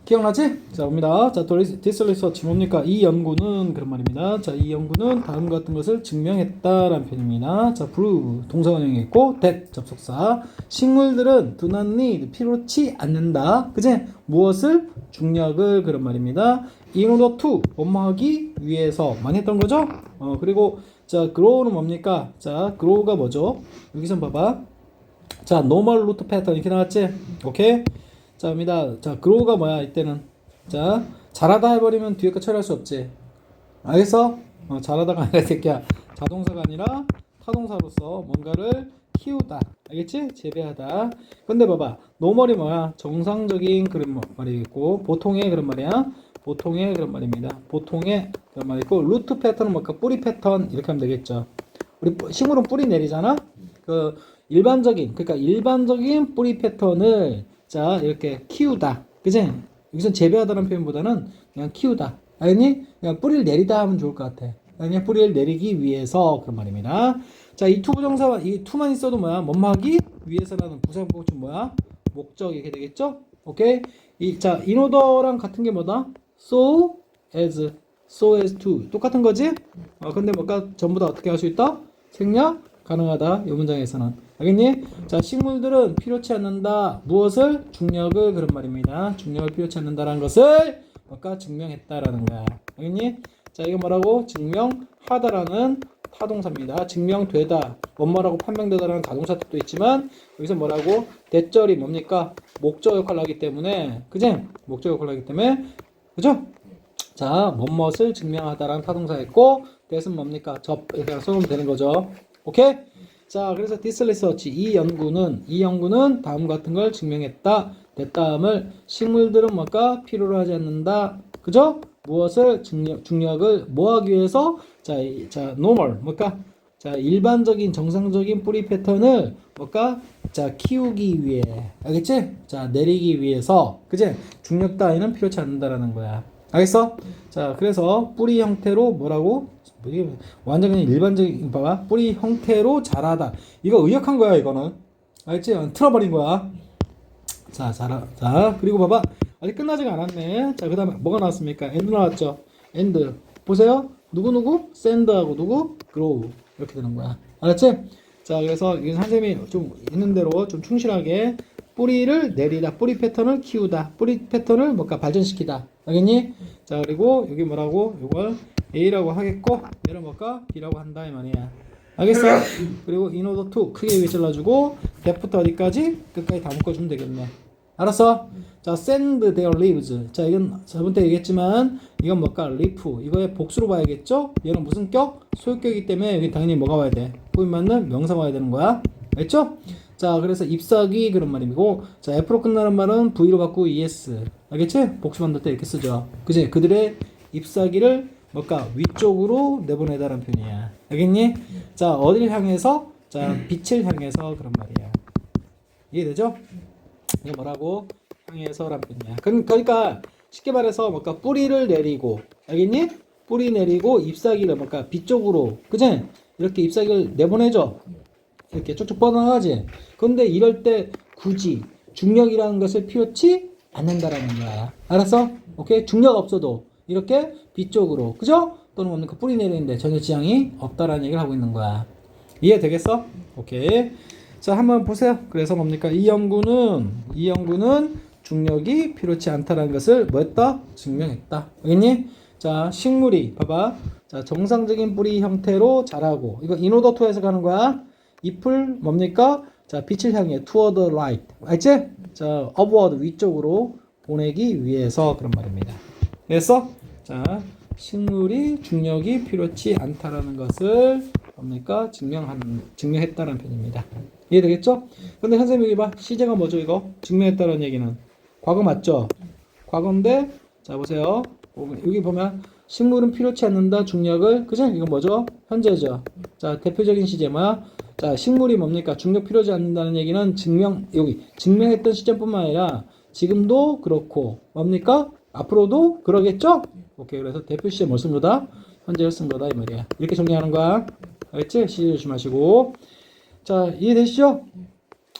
기억나지? 자, 봅니다. 자, this research 뭡니까? 이 연구는 그런 말입니다. 자, 이 연구는 다음 같은 것을 증명했다라는 표현입니다. 자, prove 동사원형이 있고 that 접속사. 식물들은 do not need 필요치 않는다. 그제? 무엇을? 중력을 그런 말입니다. in order to 뭐뭐하기 위해서 많이 했던 거죠? 그리고 자, grow는 뭡니까? 자, grow가 뭐죠? 여기서 봐봐. 자, normal root pattern 이렇게 나왔지? 오케이? 자, 입니다. 자, grow가 뭐야, 이때는? 자, 자라다 해버리면 뒤에 거 처리할 수 없지. 알겠어? 자라다가 아니라, 새끼야. 자동사가 아니라 타동사로서 뭔가를 키우다. 알겠지? 재배하다. 근데 봐봐. normal이 뭐야? 정상적인 그런 말이겠고, 보통의 그런 말이야. 보통의 그런 말입니다. 보통의 그런 말이고, 루트 패턴은 뭘까? 뿌리 패턴. 이렇게 하면 되겠죠. 우리 식물은 뿌리 내리잖아? 그러니까 일반적인 뿌리 패턴을 자, 이렇게 키우다. 그치? 여기서 재배하다는 표현보다는 그냥 키우다. 알겠니? 그냥 뿌리를 내리다 하면 좋을 것 같아. 그냥 뿌리를 내리기 위해서 그런 말입니다. 자, 이 투부정사, 이 투만 있어도 뭐야? 뭐뭐하기 위해서라는 부사복중 뭐야? 목적 이렇게 되겠죠? 오케이? 자, 인오더랑 같은 게 뭐다? so as to. 똑같은 거지? 근데 뭔가 전부 다 어떻게 할 수 있다? 생략 가능하다. 이 문장에서는. 알겠니? 자, 식물들은 필요치 않는다. 무엇을? 중력을 그런 말입니다. 중력을 필요치 않는다라는 것을 뭔가 증명했다라는 거야. 알겠니? 자, 이거 뭐라고? 증명하다라는 타동사입니다. 증명되다. 뭐뭐라고 판명되다라는 가동사 뜻도 있지만 여기서 뭐라고? 대절이 뭡니까? 목적 역할을 하기 때문에 그지? 목적 역할을 하기 때문에 그죠? 자, 뭐뭇을 증명하다라는 타동사였고 that은 뭡니까? 이렇게 써놓으면 되는 거죠. 오케이? 자, 그래서 this research 이 연구는 다음 같은 걸 증명했다. 됐다음을 식물들은 뭘까? 필요로 하지 않는다. 그죠? 무엇을 중력을 뭐 하기 위해서? 자, normal 뭘까? 자, 일반적인 정상적인 뿌리 패턴을 뭘까? 자, 키우기 위해. 알겠지? 자, 내리기 위해서. 그지? 중력 따위는 필요치 않는다라는 거야. 알겠어? 자, 그래서 뿌리 형태로 뭐라고? 이게 완전 그냥 일반적인, 봐봐. 뿌리 형태로 자라다. 이거 의역한 거야, 이거는. 알겠지? 틀어버린 거야. 자, 그리고 봐봐. 아직 끝나지가 않았네. 자, 그 다음에 뭐가 나왔습니까? 엔드 나왔죠? 엔드. 보세요. 누구? 샌드하고 누구? 그로우. 이렇게 되는 거야. 알았지? 자, 그래서 이게 선생님이 좀 있는 대로 좀 충실하게 뿌리를 내리다, 뿌리 패턴을 키우다, 뿌리 패턴을 뭔가 발전시키다. 알겠니? 자, 그리고 여기 뭐라고? 이걸 A라고 하겠고, 얘를 뭘까? B라고 한다 이 말이야. 알겠어? 그리고 in order to 크게 위에 잘라주고 that부터 어디까지? 끝까지 다 묶어주면 되겠네. 알았어? 자, send their leaves. 자, 이건 저번 때 얘기했지만 이건 뭘까? leaf. 이거의 복수로 봐야겠죠? 얘는 무슨 격? 소유격이기 때문에 여기 당연히 뭐가 와야 돼? 호흡 맞는 명사가 와야 되는 거야. 알겠죠? 자, 그래서 잎사귀 그런 말이고, 자, F로 끝나는 말은 V로 바꾸고 ES. 알겠지? 복수 만들 때 이렇게 쓰죠. 그지? 그들의 잎사귀를 뭘까? 위쪽으로 내보내다라는 표현이야. 알겠니? 자, 어딜 향해서? 자, 빛을 향해서 그런 말이야. 이해되죠? 이게 뭐라고? 향해서란 표현이야. 그러니까 쉽게 말해서 뭔가 뿌리를 내리고, 알겠니? 뿌리 내리고 잎사귀를 뭔가 빛 쪽으로, 그지? 이렇게 잎사귀를 내보내죠. 이렇게 쭉쭉 뻗어나가지. 그런데 이럴 때 굳이 중력이라는 것을 필요치 않는다라는 거야. 알았어? 오케이? 중력 없어도 이렇게 빛 쪽으로, 그죠? 또는 뭡니까? 그 뿌리 내리는데 전혀 지장이 없다라는 얘기를 하고 있는 거야. 이해되겠어? 오케이. 자, 한번 보세요. 그래서 뭡니까? 이 연구는 중력이 필요치 않다라는 것을 뭐 했다? 증명했다. 알겠니? 자, 식물이 봐봐. 자, 정상적인 뿌리 형태로 자라고. 이거 in order to 해서 가는 거야. 잎을 뭡니까? 자, 빛을 향해 toward the light. 알지? 자, upward 위쪽으로 보내기 위해서 그런 말입니다. 됐어? 자, 식물이 중력이 필요치 않다라는 것을 뭡니까? 증명했다는 표현입니다. 이해되겠죠? 근데 선생님 여기 봐. 시제가 뭐죠, 이거? 증명했다는 얘기는. 과거 맞죠? 과거인데, 자, 보세요. 여기 보면, 식물은 필요치 않는다, 중력을. 그죠? 이건 뭐죠? 현재죠. 자, 대표적인 시제 뭐야? 자, 식물이 뭡니까? 중력 필요치 않는다는 얘기는 증명했던 시점뿐만 아니라, 지금도 그렇고, 뭡니까? 앞으로도 그러겠죠? 오케이. 그래서 대표 시제 뭘 쓴 거다? 현재를 쓴 거다, 이 말이야. 이렇게 정리하는 거야. 알겠지? 시제 조심하시고. 자, 이해되시죠?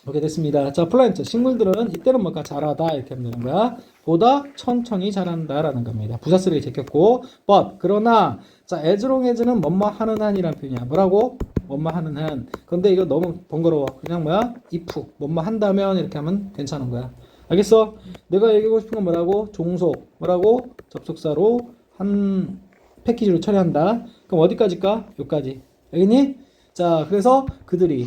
오케이, 됐습니다. 자, 플란트 식물들은 이때는 뭔가 잘하다 이렇게 하면 되는 거야. 보다 천천히 자란다라는 겁니다. 부사 쓰레기 제꼈고, but 그러나 자, as long as는 뭐뭐 하는 한이라는 표현이야. 뭐라고? 뭐뭐 하는 한. 근데 이거 너무 번거로워. 그냥 뭐야? if 뭐뭐 한다면 이렇게 하면 괜찮은 거야. 알겠어? 내가 얘기하고 싶은 건 뭐라고? 종속 뭐라고? 접속사로 한 패키지로 처리한다. 그럼 어디까지일까? 여기까지. 알겠니? 자, 그래서 그들은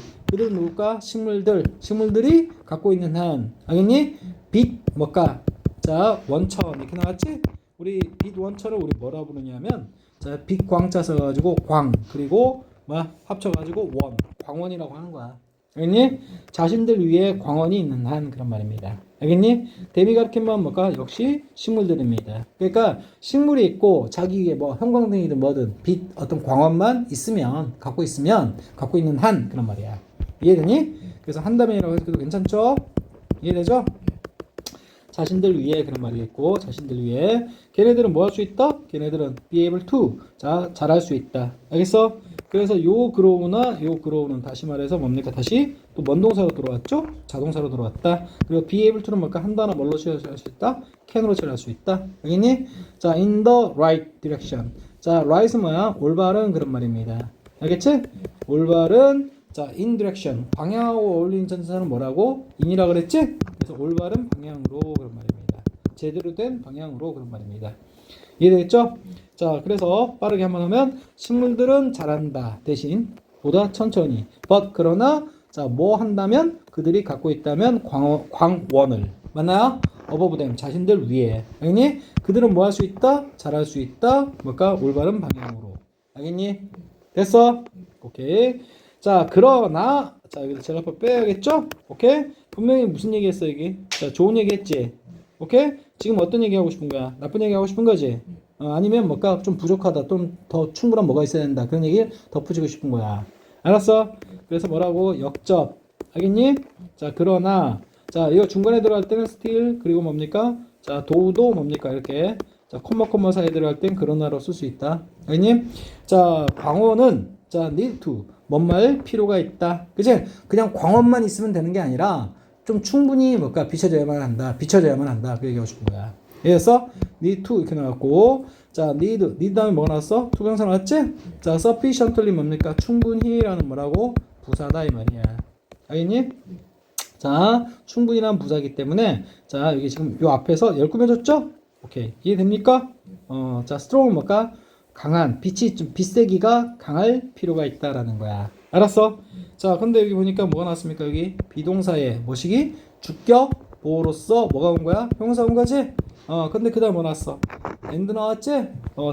누굴까? 식물들이 갖고 있는 한. 알겠니? 빛 뭘까? 자, 원천 이렇게 나왔지? 우리 빛 원천을 우리 뭐라 부르냐면 자, 빛 광자 써가지고 광 그리고 뭐 합쳐가지고 원 광원이라고 하는 거야. 알겠니? 자신들 위에 광원이 있는 한 그런 말입니다. 알겠니? 대비 가리키면 뭘까? 역시 식물들입니다. 그러니까 식물이 있고 자기 위에 뭐 형광등이든 뭐든 빛 어떤 광원만 있으면 갖고 있는 한 그런 말이야. 이해되니? 그래서 한다면이라고 해도 괜찮죠? 이해되죠? 자신들 위해 그런 말이 있고 자신들 위해 걔네들은 뭐 할 수 있다? 걔네들은 be able to 자 잘할 수 있다. 알겠어? 그래서 요 grow는 다시 말해서 뭡니까? 다시 또 뭔 동사로 들어왔죠? 자동사로 들어왔다. 그리고 be able to는 뭘까? 한다나 뭘로 처리할 수 있다? can으로 처리할 수 있다. 알겠니? 자 in the right direction. 자 right은 뭐야? 올바른 그런 말입니다. 알겠지? 올바른 자, in direction 방향하고 어울리는 전치사는 뭐라고? in이라 그랬지? 그래서 올바른 방향으로 그런 말입니다. 제대로 된 방향으로 그런 말입니다. 이해되겠죠? 자, 그래서 빠르게 한번 하면 식물들은 잘한다 대신 보다 천천히. but 그러나 자, 뭐 한다면 그들이 갖고 있다면 광원을 맞나요? above them 자신들 위에. 알겠니? 그들은 뭐 할 수 있다? 잘할 수 있다. 뭘까? 올바른 방향으로. 알겠니? 됐어? 오케이. 자, 그러나, 자, 여기서 제가표 빼야겠죠? 오케이? 분명히 무슨 얘기 했어, 여기? 자, 좋은 얘기 했지? 오케이? 지금 어떤 얘기 하고 싶은 거야? 나쁜 얘기 하고 싶은 거지? 아니면 뭔가 좀 부족하다, 좀 더 충분한 뭐가 있어야 된다. 그런 얘기 덧붙이고 싶은 거야. 알았어? 그래서 뭐라고? 역접. 알겠니? 자, 그러나, 자, 이거 중간에 들어갈 때는 still, 그리고 뭡니까? 자, 도도 뭡니까? 이렇게. 자, 콤마 사이에 들어갈 땐 그러나로 쓸 수 있다. 알겠니? 자, 광어는, 자, need to. 뭔 말 필요가 있다. 그치? 그냥 광원만 있으면 되는 게 아니라 좀 충분히 뭔가 비춰져야만 한다. 그 얘기하고 싶은 거야. 그래서 need to 이렇게 나왔고 자 need 다음에 뭐가 나왔어? 투명사 나왔지? 자 sufficiently 뭡니까? 충분히라는 뭐라고? 부사다 이 말이야. 알겠니? 자 충분히란 부사기 때문에 자 여기 지금 요 앞에서 열 꾸며줬죠? 오케이 이해됩니까? 자 strong은 뭘까? 강한 빛이 좀 빛세기가 강할 필요가 있다라는 거야. 알았어? 자, 근데 여기 보니까 뭐가 나왔습니까? 여기 비동사에 뭐시기? 주격 보호로서 뭐가 온 거야? 형사 온 거지? 근데 그다음 뭐 나왔어? and 나왔지?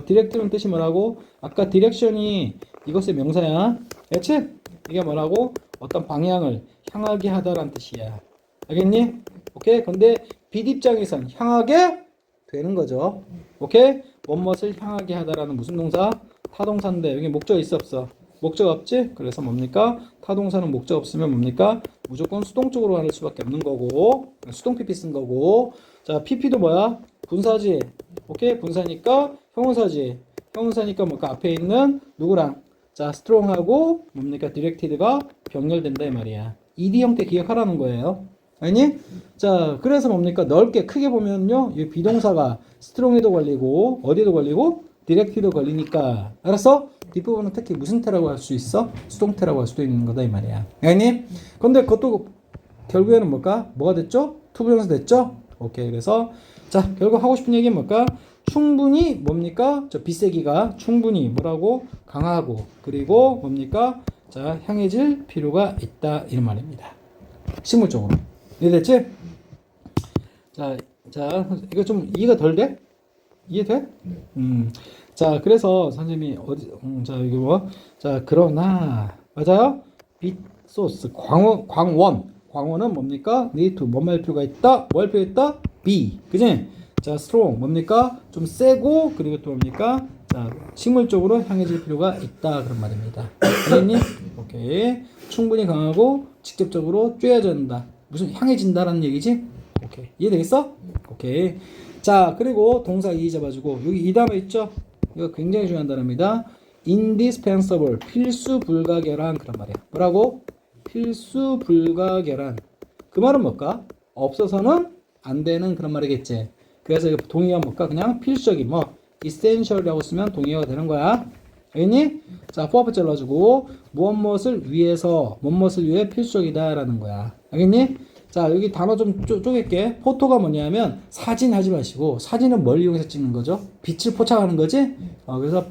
디렉트는 뜻이 뭐라고? 아까 디렉션이 이것의 명사야. 그렇지? 이게 뭐라고? 어떤 방향을 향하게 하다라는 뜻이야. 알겠니? 오케이? 근데 빛 입장에선 향하게 되는 거죠. 오케이? 무엇을 향하게 하다라는 무슨 동사? 타동사인데 여기 목적 있어 없어? 목적 없지? 그래서 뭡니까? 타동사는 목적 없으면 뭡니까? 무조건 수동적으로 할 수밖에 없는 거고 수동 PP 쓴 거고 자 PP도 뭐야? 분사지. 오케이? 분사니까 형용사지. 형용사니까 뭐까 앞에 있는 누구랑? 자 strong하고 뭡니까? directed가 병렬된다 이 말이야. ED 형태 기억하라는 거예요. 아니? 자, 그래서 뭡니까? 넓게 크게 보면요. 이 비동사가 strong에도 걸리고 어디에도 걸리고 direct에도 걸리니까 알았어? 뒷부분은 특히 무슨 태라고 할 수 있어? 수동태라고 할 수도 있는 거다 이 말이야. 아니? 근데 그것도 결국에는 뭘까? 뭐가 됐죠? 투부정사 됐죠? 오케이. 그래서 자, 결국 하고 싶은 얘기는 뭘까? 충분히 뭡니까? 저 빛세기가 충분히 뭐라고? 강하고 그리고 뭡니까? 자, 향해질 필요가 있다 이런 말입니다. 식물적으로. 이해됐지? 자, 이거 좀 이해가 덜 돼? 이해돼? 자, 그래서 선생님이 자, 여기 뭐? 자, 그러나, 맞아요? 빛 소스, 광원은 뭡니까? need to, 뭐할 필요가 있다? 뭐 할 필요가 있다? be, 그지? 자, strong, 뭡니까? 좀 세고, 그리고 또 뭡니까? 자, 식물적으로 향해질 필요가 있다. 그런 말입니다. 알겠니? 오케이. 충분히 강하고, 직접적으로 쬐어진다. 무슨 향해진다라는 얘기지? 오케이. 이해되겠어? 오케이. 자, 그리고 동사 이 잡아주고, 여기 이 다음에 있죠? 이거 굉장히 중요한 단어입니다. indispensable, 필수 불가결한 그런 말이야. 뭐라고? 필수 불가결한. 그 말은 뭘까? 없어서는 안 되는 그런 말이겠지. 그래서 이거 동의어가 뭘까? 그냥 필수적인 뭐 essential이라고 쓰면 동의어가 되는 거야. 알겠니? 자, 포함을 잘라주고 무엇을 위해서 무엇을 위해 필수적이다라는 거야. 알겠니? 자, 여기 단어 좀 쪼갤게. 포토가 뭐냐면 사진 하지 마시고 사진은 뭘 이용해서 찍는 거죠? 빛을 포착하는 거지? 그래서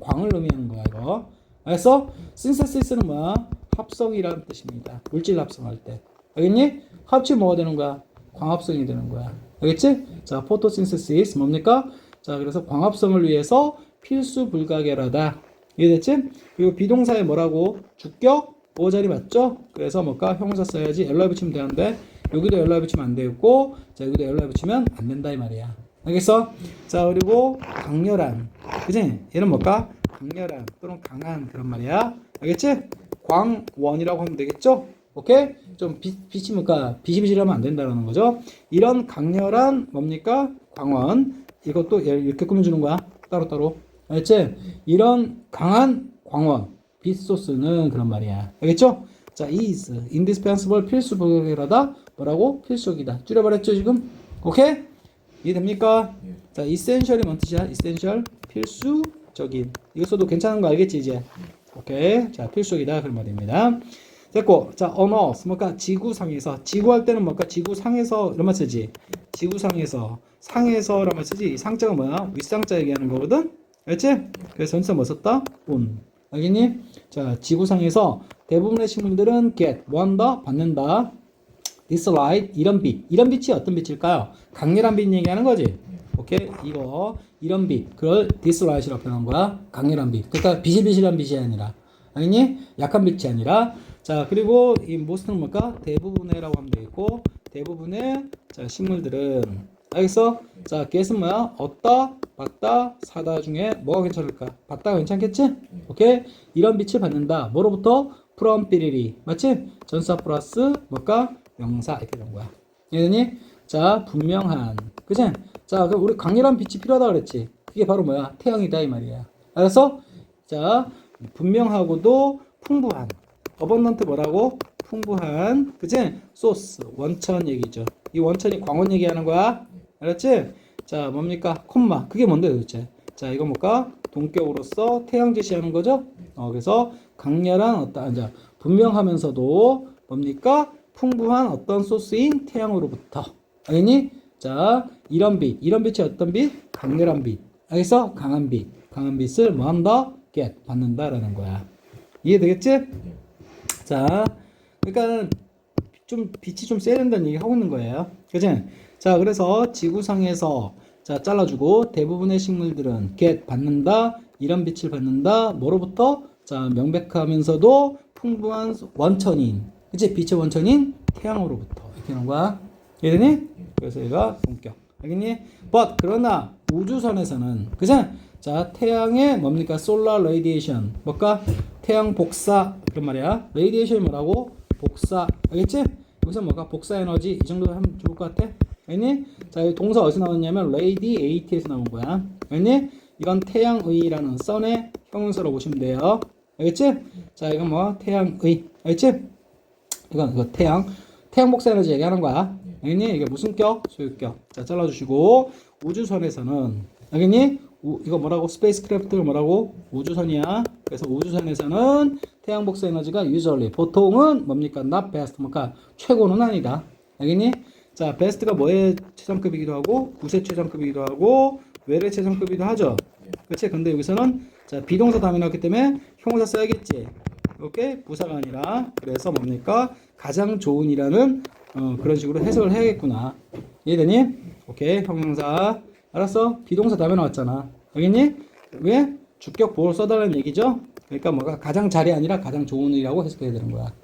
광을 의미하는 거야 이거. 알겠어? synthesis는 뭐야? 합성이라는 뜻입니다. 물질 합성할 때. 알겠니? 합치 뭐가 되는 거야? 광합성이 되는 거야. 알겠지? 자, photosynthesis 뭡니까? 자, 그래서 광합성을 위해서 필수 불가결하다. 이해됐지? 그리고 비동사에 뭐라고? 주격 보호자리 맞죠? 그래서 뭘까? 형용사 써야지. LI 붙이면 되는데 여기도 LI 붙이면 안 되고, 자, 여기도 LI 붙이면 안 된다 이 말이야. 알겠어? 자, 그리고 강렬한, 그지? 얘는 뭘까? 강렬한 또는 강한 그런 말이야. 알겠지? 광원이라고 하면 되겠죠? 오케이? 좀 빛이 뭘까? 비실비실하면 안 된다는 거죠. 이런 강렬한 뭡니까? 광원. 이것도 이렇게 꾸며주는 거야. 따로따로. 알겠지? 이런 강한 광원. 빛 소스는 그런 말이야. 알겠죠? 자, is indispensable 필수 불가결하다. 뭐라고? 필수적이다. 줄여버렸죠 지금? 오케이? 이해됩니까? 자, essential이 뭔 뜻이야? essential 필수적인. 이거 써도 괜찮은 거 알겠지 이제? 오케이. 자, 필수적이다 그런 말입니다. 됐고, 자, on earth 뭔가 지구상에서, 지구할 때는 뭔가 지구상에서 이런 말 쓰지. 지구상에서, 상에서란 말 쓰지. 상자가 뭐야? 윗상자 얘기하는 거거든. 알겠지? 그래서 전치사 뭐 썼다? on. 알겠니? 자, 지구상에서 대부분의 식물들은 get, 뭐한다? 받는다. dislike, 이런 빛. 이런 빛이 어떤 빛일까요? 강렬한 빛 얘기하는 거지. 오케이? 이거, 이런 빛. 그걸 dislike이라고 표현한 거야. 강렬한 빛. 그러니까 비실비실한 빛이 아니라. 알겠니? 약한 빛이 아니라. 자, 그리고 이 most는 뭘까? 대부분의라고 하면 되겠고, 대부분의 자, 식물들은. 알겠어? 자, get은 뭐야? 얻다, 받다, 사다 중에 뭐가 괜찮을까? 받다가 괜찮겠지? 오케이? 이런 빛을 받는다. 뭐로부터? from 삐리리. 맞지? 전사 플러스 뭘까? 명사. 이렇게 된 거야. 이해되니? 자, 분명한. 그치? 자, 그럼 우리 강렬한 빛이 필요하다 그랬지? 그게 바로 뭐야? 태양이다 이 말이야. 알았어? 자, 분명하고도 풍부한. 어번던트 뭐라고? 풍부한. 그치? 소스. 원천 얘기죠. 이 원천이 광원 얘기하는 거야. 알았지? 자, 뭡니까? 콤마. 그게 뭔데 도대체? 자, 이거 뭘까? 동격으로서 태양 제시하는 거죠? 그래서 강렬한 어떤, 자, 분명하면서도 뭡니까? 풍부한 어떤 소스인 태양으로부터. 알겠니? 자, 이런 빛. 이런 빛이 어떤 빛? 강렬한 빛. 알겠어? 강한 빛. 강한 빛을 뭐 한다? get. 받는다라는 거야. 이해되겠지? 자, 그러니까 좀 빛이 좀 세야 된다는 얘기 하고 있는 거예요. 그치? 자, 그래서 지구상에서 자, 잘라주고 대부분의 식물들은 get 받는다. 이런 빛을 받는다. 뭐로부터? 자, 명백하면서도 풍부한 원천인. 그치? 빛의 원천인 태양으로부터. 이렇게 하는 거야. 이해되니? 그래서 얘가 본격. 알겠니? but 그러나 우주선에서는 그치? 자, 태양의 뭡니까? solar radiation. 뭘까? 태양 복사. 그런 말이야. radiation이 뭐라고? 복사. 알겠지? 여기서 뭐가? 복사 에너지. 이 정도 하면 좋을 것 같아. 알겠니? 자, 이 동사 어디서 나왔냐면 radiate에서 나온 거야. 알겠니? 이건 태양의라는 sun의 형용사로 보시면 돼요. 알겠지? 자, 이건 뭐? 태양의. 알겠지? 이거 태양 복사 에너지 얘기하는 거야. 알겠니? 이게 무슨 격? 소유격. 자, 잘라주시고 우주선에서는 알겠니? 이거 뭐라고? 스페이스크래프트가 뭐라고? 우주선이야. 그래서 우주선에서는 태양 복사 에너지가 usually 보통은 뭡니까? not best. 뭔가 최고는 아니다. 알겠니? 자, best가 뭐의 최상급이기도 하고 굿의 최상급이기도 하고 well의 최상급이기도 하죠. 그렇지? 근데 여기서는 자, 비동사 다음에 나왔기 때문에 형용사 써야겠지. 오케이? 부사가 아니라. 그래서 뭡니까? 가장 좋은이라는 그런 식으로 해석을 해야겠구나. 이해되니? 오케이. 형용사. 알았어? 비동사 다음에 나왔잖아. 알겠니? 왜? 주격 보호를 써달라는 얘기죠? 그러니까 뭐가 가장 잘이 아니라 가장 좋은이라고 해석해야 되는 거야.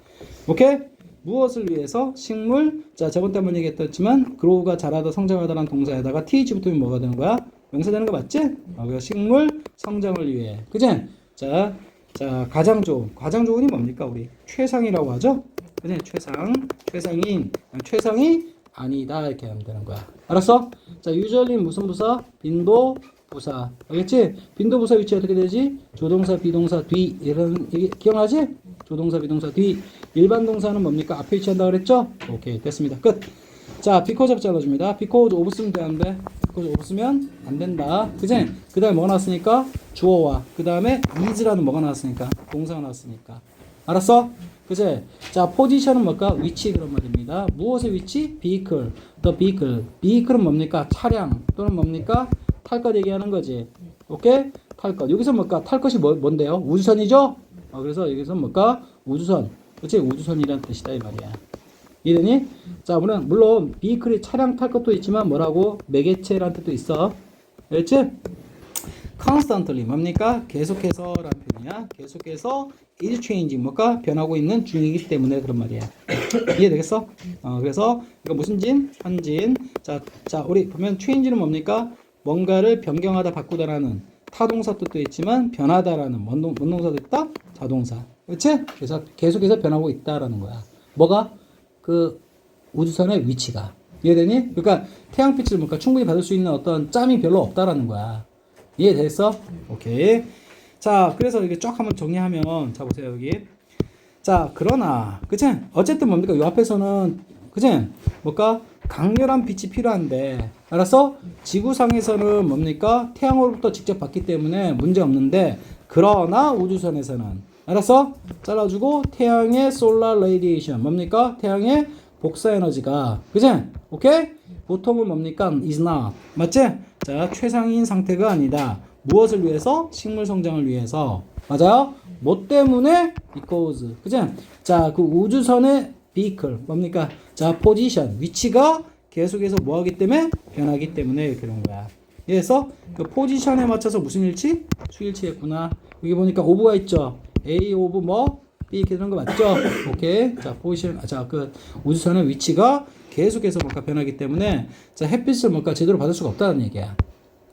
오케이? 무엇을 위해서? 식물. 자, 저번 때 한번 얘기했었지만 grow가 자라다 성장하다라는 동사에다가 th 붙으면 뭐가 되는 거야? 명사 되는 거 맞지? 그래서 식물 성장을 위해. 그치? 자, 가장 좋은이 뭡니까? 우리 최상이라고 하죠? 그치? 최상인, 최상이 아니다 이렇게 하면 되는 거야. 알았어? 자, usually 무슨 부사? 빈도 부사. 알겠지? 빈도 부사 위치 어떻게 되지? 조동사, 비동사, 뒤 이런 얘기 기억나지? 조동사, 비동사 뒤. 일반 동사는 뭡니까? 앞에 위치한다 그랬죠? 오케이, 됐습니다. 끝. 자, because 잘라줍니다. because of 쓰면 되는데 because of 쓰면 안 된다. 그지? 그 다음에 뭐가 나왔으니까? 주어와 그 다음에 is라는 뭐가 나왔으니까? 동사가 나왔으니까. 알았어? 그치? 자, 포지션은 뭘까? 위치 그런 말입니다. 무엇의 위치? vehicle, the vehicle. vehicle은 뭡니까? 차량 또는 뭡니까? 탈 것 얘기하는 거지. 오케이? 탈 것. 여기서 뭘까? 탈 것이 뭔데요? 우주선이죠? 그래서 여기서 뭘까? 우주선. 그치? 우주선이라는 뜻이다 이 말이야. 이해되니? 자, 물론 vehicle이 차량 탈 것도 있지만 뭐라고? 매개체라는 뜻도 있어. 알겠지? constantly 뭡니까? 계속해서 라는 표현이야. 계속해서 is changing 뭔가 변하고 있는 중이기 때문에 그런 말이야. 이해되겠어? 그래서 이거 무슨 진? 현진. 자, 우리 보면 change는 뭡니까? 뭔가를 변경하다 바꾸다라는 타동사 뜻도 있지만 변하다라는 뭔 동사도 있다? 자동사. 그렇지? 그래서 계속해서 변하고 있다라는 거야. 뭐가? 그 우주선의 위치가. 이해되니? 그러니까 태양빛을 뭔가 충분히 받을 수 있는 어떤 짬이 별로 없다라는 거야. 이해됐어? 오케이. 자, 그래서 이게 쫙 한번 정리하면, 자, 보세요, 여기. 자, 그러나, 그치? 어쨌든 뭡니까? 이 앞에서는, 그치? 뭘까? 강렬한 빛이 필요한데, 알았어? 지구상에서는 뭡니까? 태양으로부터 직접 받기 때문에 문제 없는데, 그러나 우주선에서는, 알았어? 잘라주고, 태양의 solar radiation, 뭡니까? 태양의 복사 에너지가, 그치? 오케이? 보통은 뭡니까? is not. 맞지? 자, 최상인 상태가 아니다. 무엇을 위해서? 식물 성장을 위해서. 맞아요? 뭐 때문에? because. 그치? 자, 그 우주선의 vehicle. 뭡니까? 자, position. 위치가 계속해서 뭐 하기 때문에? 변하기 때문에 이렇게 되는 거야. 그래서 그 포지션에 맞춰서 무슨 일치? 수일치 했구나. 여기 보니까 of가 있죠? A of 뭐? B 이렇게 되는 거 맞죠? 오케이. 자, 포지션. 자, 그 우주선의 위치가 계속해서 뭔가 변하기 때문에 자, 햇빛을 뭔가 제대로 받을 수가 없다는 얘기야.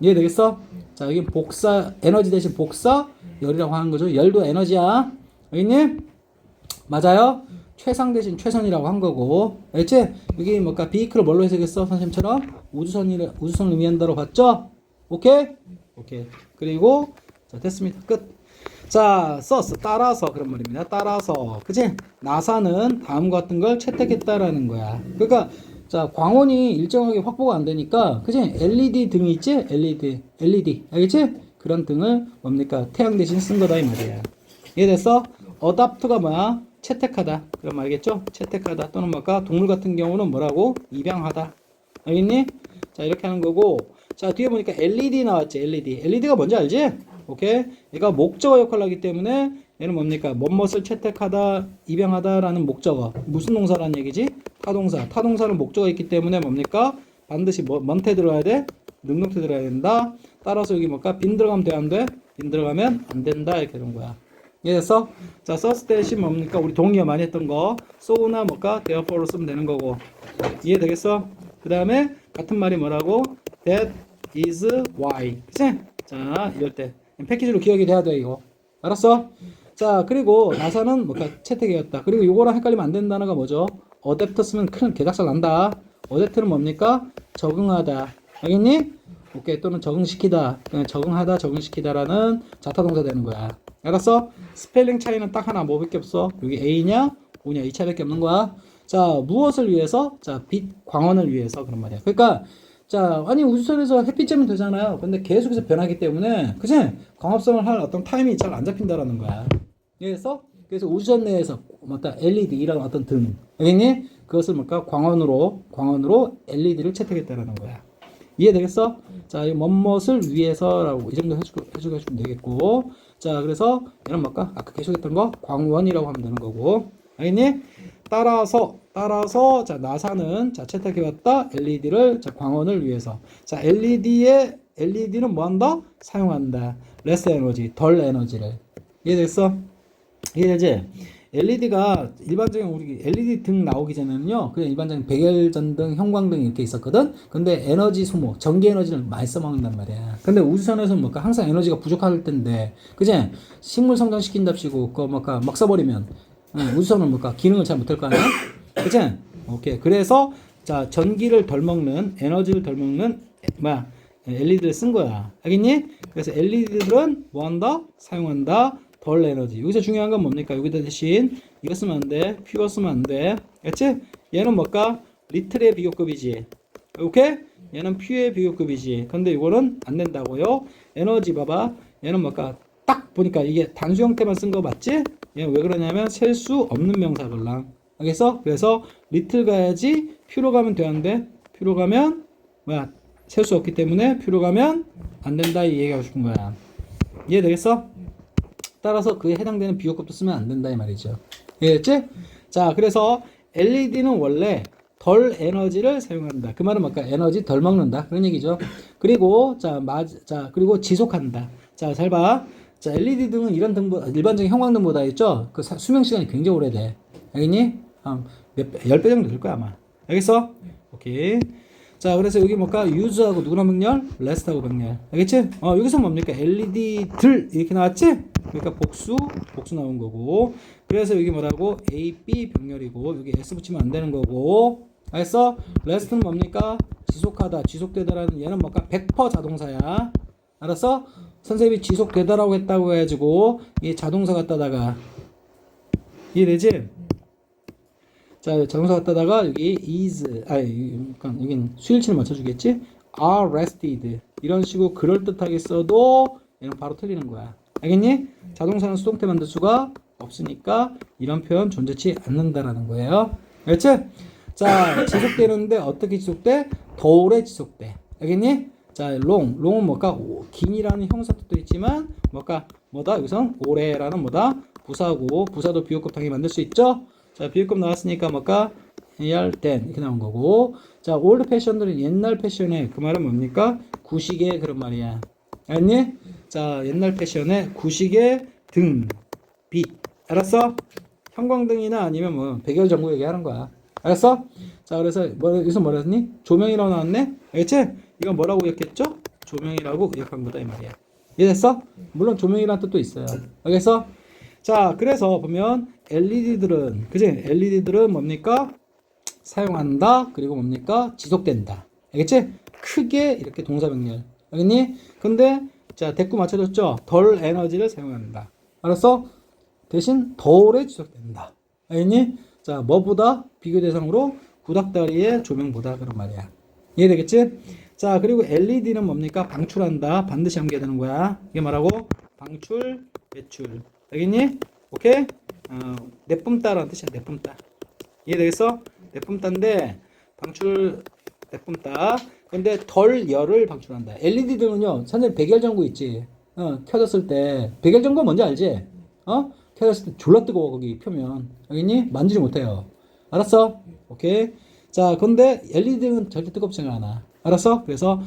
이해되겠어? 자, 여기 복사, 에너지 대신 복사, 열이라고 하는 거죠. 열도 에너지야. 알겠니? 맞아요? 최상 대신 최선이라고 한 거고. 알겠지? 여기 뭔가 비이크를 뭘로 해석했어? 선생님처럼 우주선을 의미한다로 봤죠? 오케이? 오케이. 그리고, 자, 됐습니다. 끝. 자, 따라서 그런 말입니다. 따라서. 그치? 나사는 다음과 같은 걸 채택했다라는 거야. 그러니까, 자, 광원이 일정하게 확보가 안 되니까, 그치? LED 등이 있지? LED. 알겠지? 그런 등을 뭡니까? 태양 대신 쓴 거다, 이 말이야. 이해됐어? 어답트가 뭐야? 채택하다. 그런 말이겠죠? 채택하다. 또는 뭘까? 동물 같은 경우는 뭐라고? 입양하다. 알겠니? 자, 이렇게 하는 거고, 자, 뒤에 보니까 LED 나왔지? LED. LED가 뭔지 알지? 오케이? 얘가 목적어 역할을 하기 때문에 얘는 뭡니까? 뭐뭇을 채택하다, 입양하다라는 목적어. 무슨 동사라는 얘기지? 타동사. 타동사는 목적어 있기 때문에 뭡니까? 반드시 뭔태 들어야 돼? 능동태 들어야 된다. 따라서 여기 뭘까? 빈 들어가면 돼? 안 돼? 빈 들어가면 안 된다. 이렇게 되는 거야. 이해됐어? 자, 썼을 대신 뭡니까? 우리 동의어 많이 했던 거. so나 뭘까? therefore로 쓰면 되는 거고. 이해되겠어? 그 다음에 같은 말이 뭐라고? that is why. 그치? 자, 이럴 때. 패키지로 기억이 돼야 돼, 이거. 알았어? 자, 그리고 나사는 뭔가 채택이었다. 그리고 이거랑 헷갈리면 안 되는 단어가 뭐죠? 어댑터 쓰면 큰 개작살 난다. 어댑터는 뭡니까? 적응하다. 알겠니? 오케이. 또는 적응시키다. 그냥 적응하다, 적응시키다라는 자타동사 되는 거야. 알았어? 스펠링 차이는 딱 하나 뭐밖에 없어? 여기 A냐? O냐? 이 차이밖에 없는 거야. 자, 무엇을 위해서? 자, 빛, 광원을 위해서 그런 말이야. 그러니까 자, 아니 우주선에서 햇빛 쬐면 되잖아요. 근데 계속해서 변하기 때문에 그치? 광합성을 할 어떤 타임이 잘 안 잡힌다라는 거야. 그래서 우주선 내에서 뭔가 LED라는 어떤 등, 알겠니? 그것을 뭔가 광원으로 LED를 채택했다라는 거야. 이해되겠어? 자, 이 뭐뭇을 위해서라고 이 정도 해주시면 되겠고, 자, 그래서 얘는 뭘까? 아까 계속했던 거 광원이라고 하면 되는 거고, 알겠니? 따라서 자, 나사는 자, 채택해왔다 LED를 자, 광원을 위해서. 자, LED는 뭐 한다? 사용한다. less 에너지, 덜 에너지를. 이해됐어? 이해되지? LED가 일반적인 우리 LED 등 나오기 전에는요, 그냥 일반적인 백열전등, 형광등 이렇게 있었거든. 근데 에너지 소모, 전기 에너지를 많이 써먹는단 말이야. 근데 우주선에서는 뭔가 항상 에너지가 부족할 텐데, 그지? 식물 성장시킨답시고, 그거 뭔가 막 써버리면, 우주선은 뭔가 기능을 잘 못할 거 아니야? 그치? 오케이. 그래서, 자, 전기를 덜 먹는, 에너지를 덜 먹는, LED를 쓴 거야. 알겠니? 그래서 LED들은 뭐 한다? 사용한다. 덜 에너지. 여기서 중요한 건 뭡니까? 여기다 대신 이거 쓰면 안 돼. 퓨어 쓰면 안 돼. 알지? 얘는 뭘까? 리틀의 비교급이지. 오케이? 얘는 퓨의 비교급이지. 근데 이거는 안 된다고요. 에너지 봐봐. 얘는 뭘까? 딱 보니까 이게 단수 형태만 쓴 거 맞지? 얘는 왜 그러냐면 셀 수 없는 명사걸랑. 알겠어? 그래서 리틀 가야지 퓨로 가면 되는데 퓨로 가면 뭐야? 셀 수 없기 때문에 퓨로 가면 안 된다 이 얘기하고 싶은 거야. 이해되겠어? 따라서 그에 해당되는 비교급도 쓰면 안 된다 이 말이죠. 이해됐지? 자, 그래서 LED는 원래 덜 에너지를 사용한다. 그 말은 뭘까? 에너지 덜 먹는다. 그런 얘기죠. 그리고 그리고 지속한다. 자, 잘 봐. 자, LED 등은 이런 등보다 일반적인 형광등보다 있죠? 그 수명 시간이 굉장히 오래돼. 알겠니? 10배 정도 될 거야, 아마. 알겠어? 오케이. 자, 그래서 여기 뭘까? use하고 누구나 병렬? rest하고 병렬. 알겠지? 여기서 뭡니까? LED들 이렇게 나왔지? 그러니까 복수 나온 거고. 그래서 여기 뭐라고? A, B 병렬이고 여기 S 붙이면 안 되는 거고. 알겠어? rest는 뭡니까? 지속하다, 지속되다라는 얘는 뭘까? 100% 자동사야. 알았어? 선생님이 지속되다라고 했다고 해가지고 이 자동사 갖다다가 이해되지? 자, 자동사 갖다다가 여기 is, 그러니까 여긴 수일치를 맞춰주겠지? are rested 이런 식으로 그럴듯하게 써도 얘는 바로 틀리는 거야. 알겠니? 자동사는 수동태 만들 수가 없으니까 이런 표현 존재치 않는다라는 거예요. 알겠지? 자, 지속되는데 어떻게 지속돼? 더 오래 지속돼. 알겠니? 자, long은 뭘까? 긴이라는 형사 뜻도 있지만 뭐다? 여기선 오래라는 뭐다? 부사고 부사도 비교급 당연히 만들 수 있죠? 자, 비교급 나왔으니까 뭘까? than 이렇게 나온 거고. 자, old fashion들은 옛날 패션의 그 말은 뭡니까? 구식의 그런 말이야. 알았니? 자, 옛날 패션의 구식의 등, 빛. 알았어? 형광등이나 아니면 뭐 백열전구 얘기하는 거야. 알았어? 자, 그래서 여기서 뭐라 했니? 조명이라고 나왔네? 알겠지? 이건 뭐라고 기억했죠? 조명이라고 기억한 거다 이 말이야. 이해됐어? 물론 조명이라는 뜻도 있어요. 알겠어? 자, 그래서 보면 LED들은 그지? LED들은 뭡니까? 사용한다. 그리고 뭡니까? 지속된다. 알겠지? 크게 이렇게 동사 병렬. 알겠니? 근데 자, 대꾸 맞춰줬죠? 덜 에너지를 사용한다. 알았어? 대신 더 오래 지속된다. 알겠니? 자, 뭐보다 비교 대상으로 구닥다리의 조명보다 그런 말이야. 이해되겠지? 자, 그리고 LED는 뭡니까? 방출한다. 반드시 함께 되는 거야. 이게 뭐라고? 방출, 배출. 알겠니? 오케이? 내뿜다라는 뜻이야. 내뿜다. 이해되겠어? 내뿜다인데 방출, 내뿜다. 근데 덜 열을 방출한다. LED들은요, 선생님 백열전구 있지? 켜졌을 때 백열전구 뭔지 알지? 켜졌을 때 졸라 뜨거워 거기 표면. 알겠니? 만지지 못해요. 알았어? 오케이. 자, 근데 LED는 절대 뜨겁지가 않아. 알았어? 그래서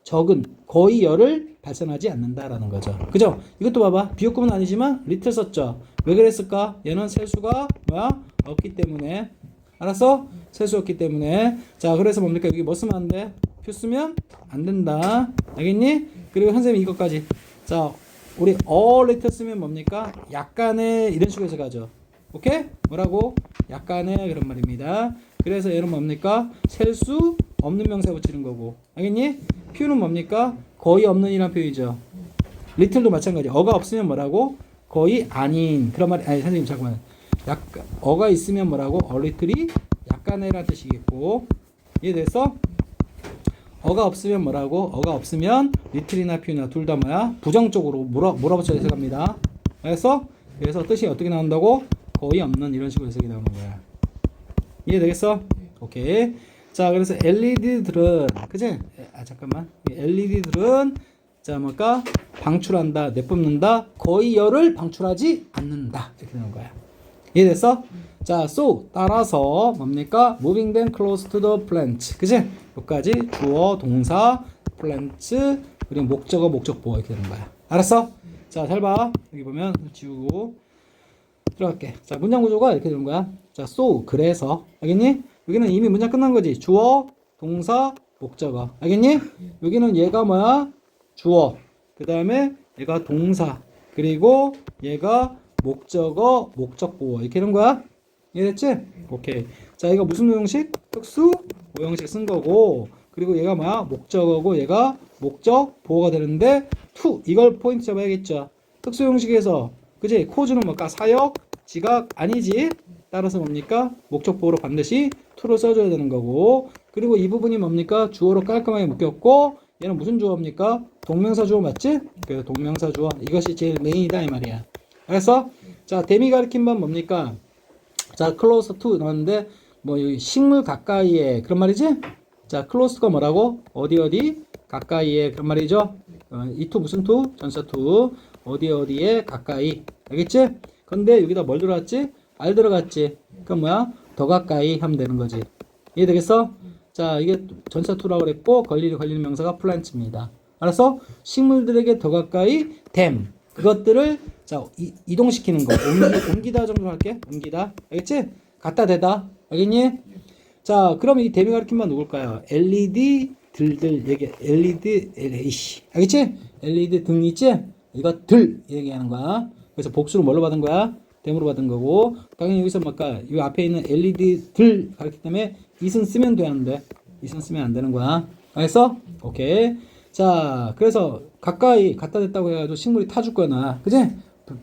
적은 거의 열을 발산하지 않는다라는 거죠. 그죠? 이것도 봐봐. 비교급은 아니지만 리틀 썼죠. 왜 그랬을까? 얘는 셀수가 없기 때문에. 알았어? 셀수 없기 때문에. 자, 그래서 뭡니까? 여기 뭐 쓰면 안 돼? 표 쓰면 안 된다. 알겠니? 그리고 선생님 이것까지. 자, 우리 little 쓰면 뭡니까? 약간의 이런 식으로 해서 가죠. 오케이? 뭐라고? 약간의 그런 말입니다. 그래서 얘는 뭡니까? 셀 수 없는 명사 붙이는 거고. 알겠니? 퓨는 뭡니까? 거의 없는 이란 표현이죠. little도 마찬가지. 어가 없으면 뭐라고? 거의 아닌 그런 말이. 아니 선생님 잠깐만. 약간 어가 있으면 뭐라고? little이 약간의란 뜻이겠고. 이해됐어? 어가 없으면 뭐라고? 어가 없으면 little이나 퓨나 둘 다 뭐야? 부정적으로 몰아붙여 해석합니다. 알겠어? 그래서 뜻이 어떻게 나온다고? 거의 없는 이런 식으로 해석이 나오는 거야. 이해되겠어? 오케이. 자, 그래서 LED들은 그치? 잠깐만. LED들은 자 뭘까? 방출한다, 내뿜는다, 거의 열을 방출하지 않는다 이렇게 되는 거야. 이해됐어? 자, so 따라서 뭡니까? moving them close to the plant. 그치? 여기까지 주어, 동사, plants 그리고 목적어, 목적보 이렇게 되는 거야. 알았어? 자, 잘 봐. 여기 보면 지우고 들어갈게. 자, 문장 구조가 이렇게 되는 거야. 자, so 그래서 알겠니? 여기는 이미 문장 끝난 거지. 주어, 동사, 목적어. 알겠니? 여기는 얘가 뭐야? 주어. 그 다음에 얘가 동사. 그리고 얘가 목적어, 목적보어. 이렇게 되는 거야. 이해됐지? 오케이. 자, 이거 무슨 오형식? 특수 오형식 쓴 거고. 그리고 얘가 뭐야? 목적어고 얘가 목적 보어가 되는데 to 이걸 포인트 잡아야겠죠. 특수 형식에서 그지? 코즈는 뭘까? 사역, 지각 아니지? 따라서 뭡니까? 목적 보호로 반드시 to를 써줘야 되는 거고 그리고 이 부분이 뭡니까? 주어로 깔끔하게 묶였고 얘는 무슨 주어입니까? 동명사 주어 맞지? 그래서 동명사 주어 이것이 제일 메인이다 이 말이야. 알았어? 자 데미 가리킨 건 뭡니까? 자 close to 나왔는데 뭐 여기 식물 가까이에 그런 말이지? 자 close가 뭐라고? 어디 가까이에 그런 말이죠? 이 to 무슨 to? 전사 to 어디에 가까이 알겠지? 근데 여기다 뭘 들어갔지? 알 들어갔지? 그럼 뭐야? 더 가까이 하면 되는 거지. 이해되겠어? 자 이게 전사 to라고 그랬고 걸리는 명사가 플란츠입니다. 알았어? 식물들에게 더 가까이 댐 그것들을 자 이동시키는 거 옮기다 정도 할게. 옮기다 알겠지? 갖다 대다 알겠니? 자 그럼 이 대비 가리킴만 누굴까요? LED 들들 얘기 LED 이씨 알겠지? LED 등 있지? 이거 들 얘기하는 거야. 그래서 복수로 뭘로 받은 거야? 댐으로 받은 거고 당연히 여기서 뭘까? 이 앞에 있는 LED 들 가리키 때문에 이승 쓰면 되는데 이승 쓰면 안 되는 거야. 알겠어? 오케이. 자 그래서 가까이 갖다 댔다고 해가지고 식물이 타 죽거나 그지?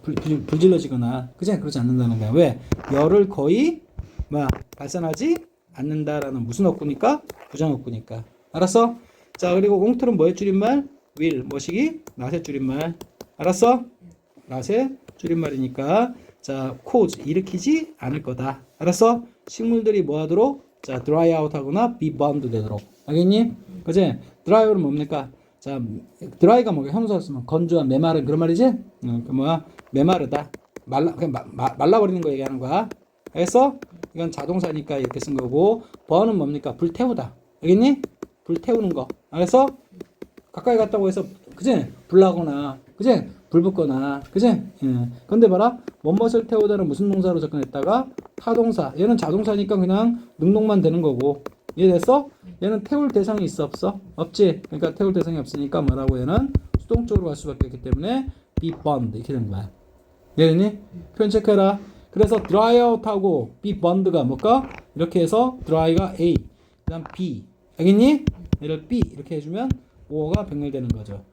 불 질러지거나 그지? 그러지 않는다는 거야. 왜? 열을 거의 뭐야 발산하지 않는다라는 무슨 어구니까? 부정어구니까. 알았어? 자 그리고 옹틀은 뭐의 줄임말? will 뭐시기? 낫의 줄임말. 알았어? 낫의 줄임말이니까 자 cause 일으키지 않을 거다. 알았어? 식물들이 뭐 하도록? 자 dry out 하거나 be burned 되도록. 알겠니? 그지? dry는 뭡니까? 자 dry가 뭐야? 형용사 쓰면 건조한 메마른 그런 말이지? 그 뭐야? 메마르다. 말라버리는 거 얘기하는 거야. 알겠어? 이건 자동사니까 이렇게 쓴 거고 burn은 뭡니까? 불태우다. 알겠니? 불태우는 거. 알겠어? 가까이 갔다고 해서 그지? 불나거나 그지? 불 붙거나 그지? 예. 근데 봐라 뭐뭇을 태우다는 무슨 동사로 접근했다가 타동사 얘는 자동사니까 그냥 능동만 되는 거고 이해됐어? 얘는 태울 대상이 있어 없어? 없지. 그러니까 태울 대상이 없으니까 뭐라고 얘는 수동적으로 갈 수밖에 없기 때문에 be burned 이렇게 된 거야. 이해됐니? 표현 체크해라. 그래서 dry out하고 be burned가 뭘까? 이렇게 해서 dry가 A 그 다음 B 알겠니? 얘를 B 이렇게 해주면 오어가 병렬되는 거죠.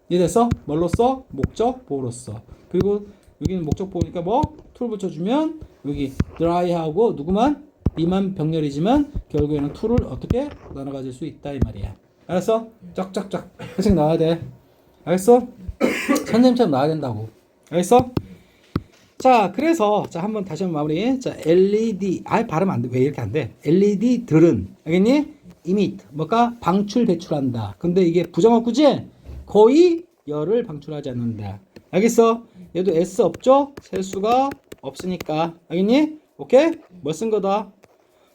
이해됐어? 뭘로 써? 목적 보호로 써. 그리고 여기는 목적 보호니까 뭐? to를 붙여주면 여기 dry하고 누구만? B만 병렬이지만 결국에는 to를 어떻게 나눠 가질 수 있다 이 말이야. 알았어? 쫙쫙쫙 해석 나와야 돼. 알겠어? 선생님처럼 나와야 된다고. 알겠어? 자 그래서 자 한번 다시 한번 마무리. 자 LED 발음 안 돼. 왜 이렇게 안 돼? LED들은 알겠니? emit 뭐가 방출 배출한다. 근데 이게 부정어구지? 거의 열을 방출하지 않는다. 알겠어? 얘도 S 없죠? 셀 수가 없으니까. 알겠니? 오케이? 뭐 쓴 거다?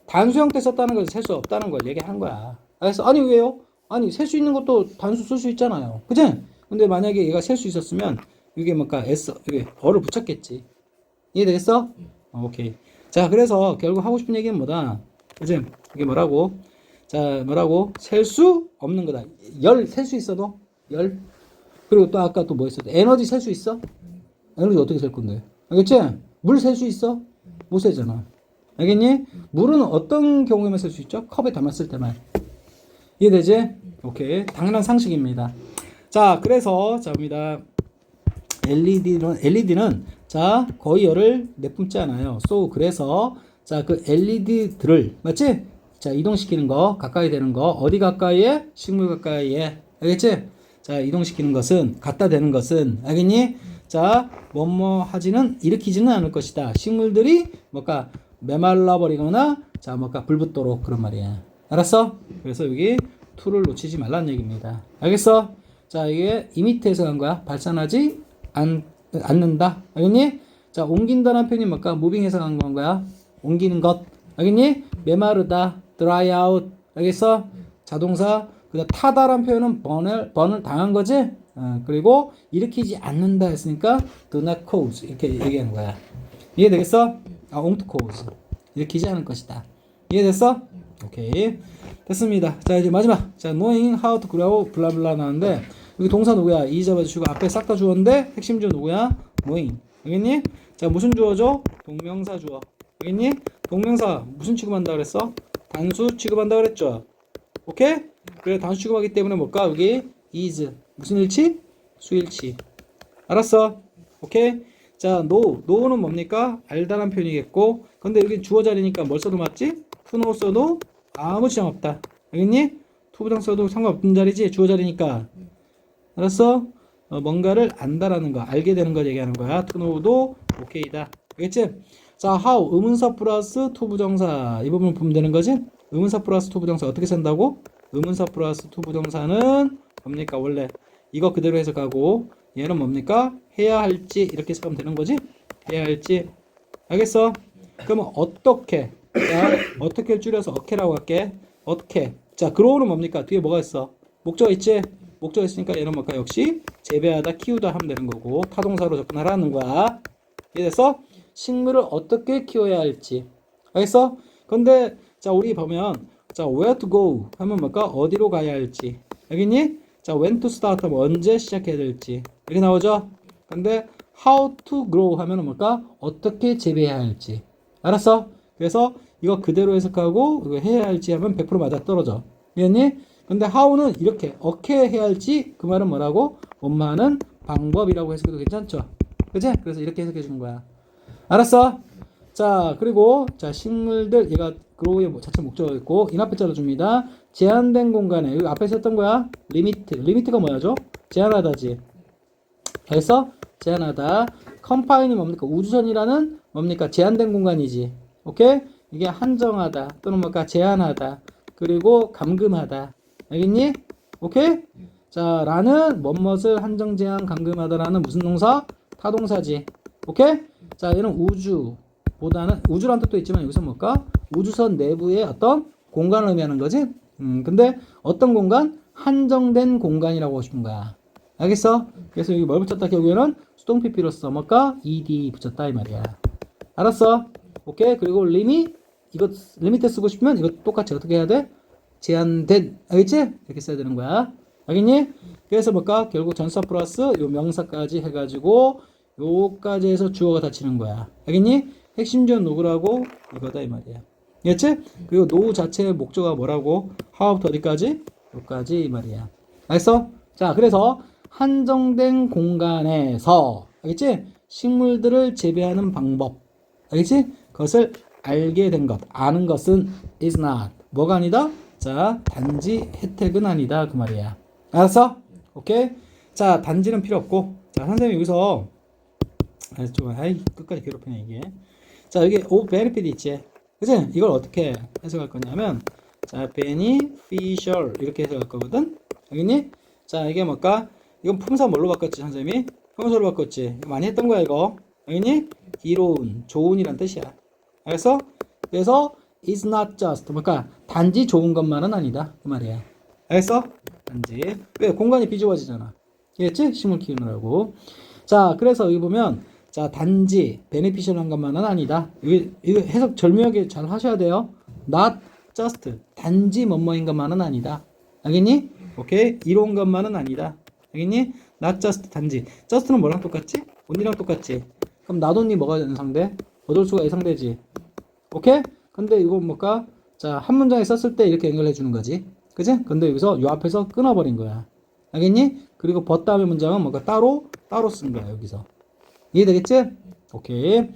단수 형태 썼다는 걸 셀 수 없다는 걸 얘기한 거야. 알겠어? 아니 왜요? 아니 셀 수 있는 것도 단수 쓸 수 있잖아요. 그치? 근데 만약에 얘가 셀 수 있었으면 이게 뭔가 S 이게 어를 붙였겠지. 이해되겠어? 오케이. 자 그래서 결국 하고 싶은 얘기는 뭐다? 그치? 이게 뭐라고? 자 뭐라고? 셀 수 없는 거다. 열 셀 수 있어도 열. 그리고 또 아까 또 뭐 했었대? 에너지 셀 수 있어? 에너지 어떻게 셀 건데? 알겠지? 물 셀 수 있어? 못 세잖아. 알겠니? 물은 어떤 경우에만 셀 수 있죠? 컵에 담았을 때만. 이해되지? 오케이. 당연한 상식입니다. 자, 그래서, 자, 봅니다. LED는, 자, 거의 열을 내뿜지 않아요. 그래서, 자, 그 LED들을, 맞지? 자, 이동시키는 거, 가까이 되는 거, 어디 가까이에? 식물 가까이에. 알겠지? 자, 이동시키는 것은, 갖다 대는 것은, 알겠니? 자, 하지는, 일으키지는 않을 것이다. 식물들이, 뭘까, 메말라 버리거나, 자, 뭘까, 불붙도록 그런 말이야. 알았어? 그래서 여기, to를 놓치지 말라는 얘기입니다. 알겠어? 자, 이게 이미트에서 간 거야. 발산하지 않는다. 알겠니? 자, 옮긴다는 표현이 뭘까? 무빙에서 간 거야. 옮기는 것. 알겠니? 메마르다. dry out. 알겠어? 자동사. 그다음 타다란 표현은 번을 당한 거지? 그리고 일으키지 않는다 했으니까 do not cause. 이렇게 얘기하는 거야. 이해되겠어? won't cause. 일으키지 않을 것이다. 이해됐어? 오케이. 됐습니다. 자, 이제 마지막. 자, knowing how to grow 블라블라 나왔는데 여기 동사 누구야? 이 잡아주시고 앞에 싹 다 주어인데 핵심 주어 누구야? knowing. 알겠니? 자, 무슨 주어죠? 동명사 주어. 알겠니? 동명사 무슨 취급한다 그랬어? 단수 취급한다 그랬죠? 오케이? 그래, 단수 취급하기 때문에 뭘까? 여기 is 무슨 일치? 수일치. 알았어? 오케이? 자, know는 뭡니까? 알다란 표현이겠고, 근데 여기 주어 자리니까 뭘 써도 맞지? to know 써도 아무 지장 없다. 알겠니? to 부정 써도 상관없는 자리지? 주어 자리니까. 알았어? 뭔가를 안다라는 거, 알게 되는 걸 얘기하는 거야. to know도 오케이다. 알겠지? 자, how 의문사 플러스 to 부정사 이 부분 보면 되는 거지? 의문사 플러스 to 부정사 어떻게 쓴다고? 의문사 플러스 to 부정사는 뭡니까? 원래 이거 그대로 해석하고 얘는 뭡니까? 해야 할지 이렇게 해석하면 되는 거지? 해야 할지 알겠어? 그러면 어떻게? 자, 어떻게를 줄여서 어케라고 할게. 어떻게? 자, grow는 뭡니까? 뒤에 뭐가 있어? 목적어 있지? 목적어 있으니까 얘는 뭘까? 역시 재배하다, 키우다 하면 되는 거고 타동사로 접근하라는 거야. 이해됐어? 식물을 어떻게 키워야 할지. 알겠어? 근데 자, 우리 보면 자, where to go 하면 뭘까? 어디로 가야 할지. 알겠니? 자, when to start 하면 언제 시작해야 될지. 이렇게 나오죠? 근데 how to grow 하면은 뭘까? 어떻게 재배해야 할지. 알았어? 그래서 이거 그대로 해석하고 이거 해야 할지 하면 100% 맞아 떨어져. 이해했니? 근데 how는 이렇게 어떻게 해야 할지 그 말은 뭐라고? 원만한 방법이라고 해석해도 괜찮죠? 그치? 그래서 이렇게 해석해 주는 거야. 알았어? 자, 그리고 자, 식물들 얘가 grow의 자체 목적어 있고 인앞에 잘라줍니다. 제한된 공간에 여기 앞에서 했던 거야. 리미트가 뭐야죠? 제한하다지. 그래서 제한하다. 컨파인이 뭡니까? 우주선이라는 뭡니까? 제한된 공간이지. 오케이? 이게 한정하다 또는 뭘까? 제한하다. 그리고 감금하다. 알겠니? 오케이? 자, 라는 뭐뭇을 한정 제한 감금하다라는 무슨 동사? 타동사지. 오케이? 자, 얘는 우주보다는 우주란 뜻도 있지만 여기서 뭘까? 우주선 내부의 어떤 공간을 의미하는 거지? 근데 어떤 공간? 한정된 공간이라고 하고 싶은 거야. 알겠어? 그래서 여기 뭘 붙였다 결국에는 수동PP로서 뭘까? ed 붙였다 이 말이야. 알았어? 오케이? 그리고 리미트 쓰고 싶으면 이거 똑같이 어떻게 해야 돼? 제한된, 알겠지? 이렇게 써야 되는 거야. 알겠니? 그래서 뭘까? 결국 전사 플러스 요 명사까지 해가지고 요까지 해서 주어가 닫히는 거야. 알겠니? 핵심 지원 누구라고? 이거다 이 말이야. 알겠지? 그리고 노 자체의 목적어가 뭐라고? how부터 어디까지? 여기까지 이 말이야. 알겠어? 자, 그래서 한정된 공간에서 알겠지? 식물들을 재배하는 방법. 알겠지? 그것을 알게 된 것. 아는 것은 is not. 뭐가 아니다? 자, 단지 혜택은 아니다. 그 말이야. 알았어? 오케이? 자, 단지는 필요 없고. 자, 선생님 여기서 끝까지 괴롭히네 이게. 자, 여기 o benefit 있지? 그치? 이걸 어떻게 해석할 거냐면 자, beneficial 이렇게 해석할 거거든? 알겠니? 자, 이게 뭘까? 이건 품사 뭘로 바꿨지, 선생님이? 품사로 바꿨지. 이거 많이 했던 거야, 이거. 알겠니? 이로운, 좋은이란 뜻이야. 알겠어? 그래서 is not just 뭘까? 단지 좋은 것만은 아니다. 그 말이야. 알겠어? 단지. 왜? 공간이 비좁아지잖아. 이해했지? 식물 키우느라고. 자, 그래서 여기 보면 자, 단지 beneficial한 것만은 아니다. 이거 해석 절묘하게 잘 하셔야 돼요. not just 단지 뭐뭐인 것만은 아니다. 알겠니? 오케이? 이로운 것만은 아니다. 알겠니? not just 단지. just는 뭐랑 똑같지? only랑 똑같지. 그럼 not only 뭐가 되는 상대? 어쩔 수가 예상되지. 오케이? 근데 이거 뭘까? 자, 한 문장에 썼을 때 이렇게 연결해 주는 거지. 그지? 근데 여기서 요 앞에서 끊어버린 거야. 알겠니? 그리고 but 다음의 문장은 뭔가 따로 쓴 거야, 여기서. 이해되겠지? 오케이.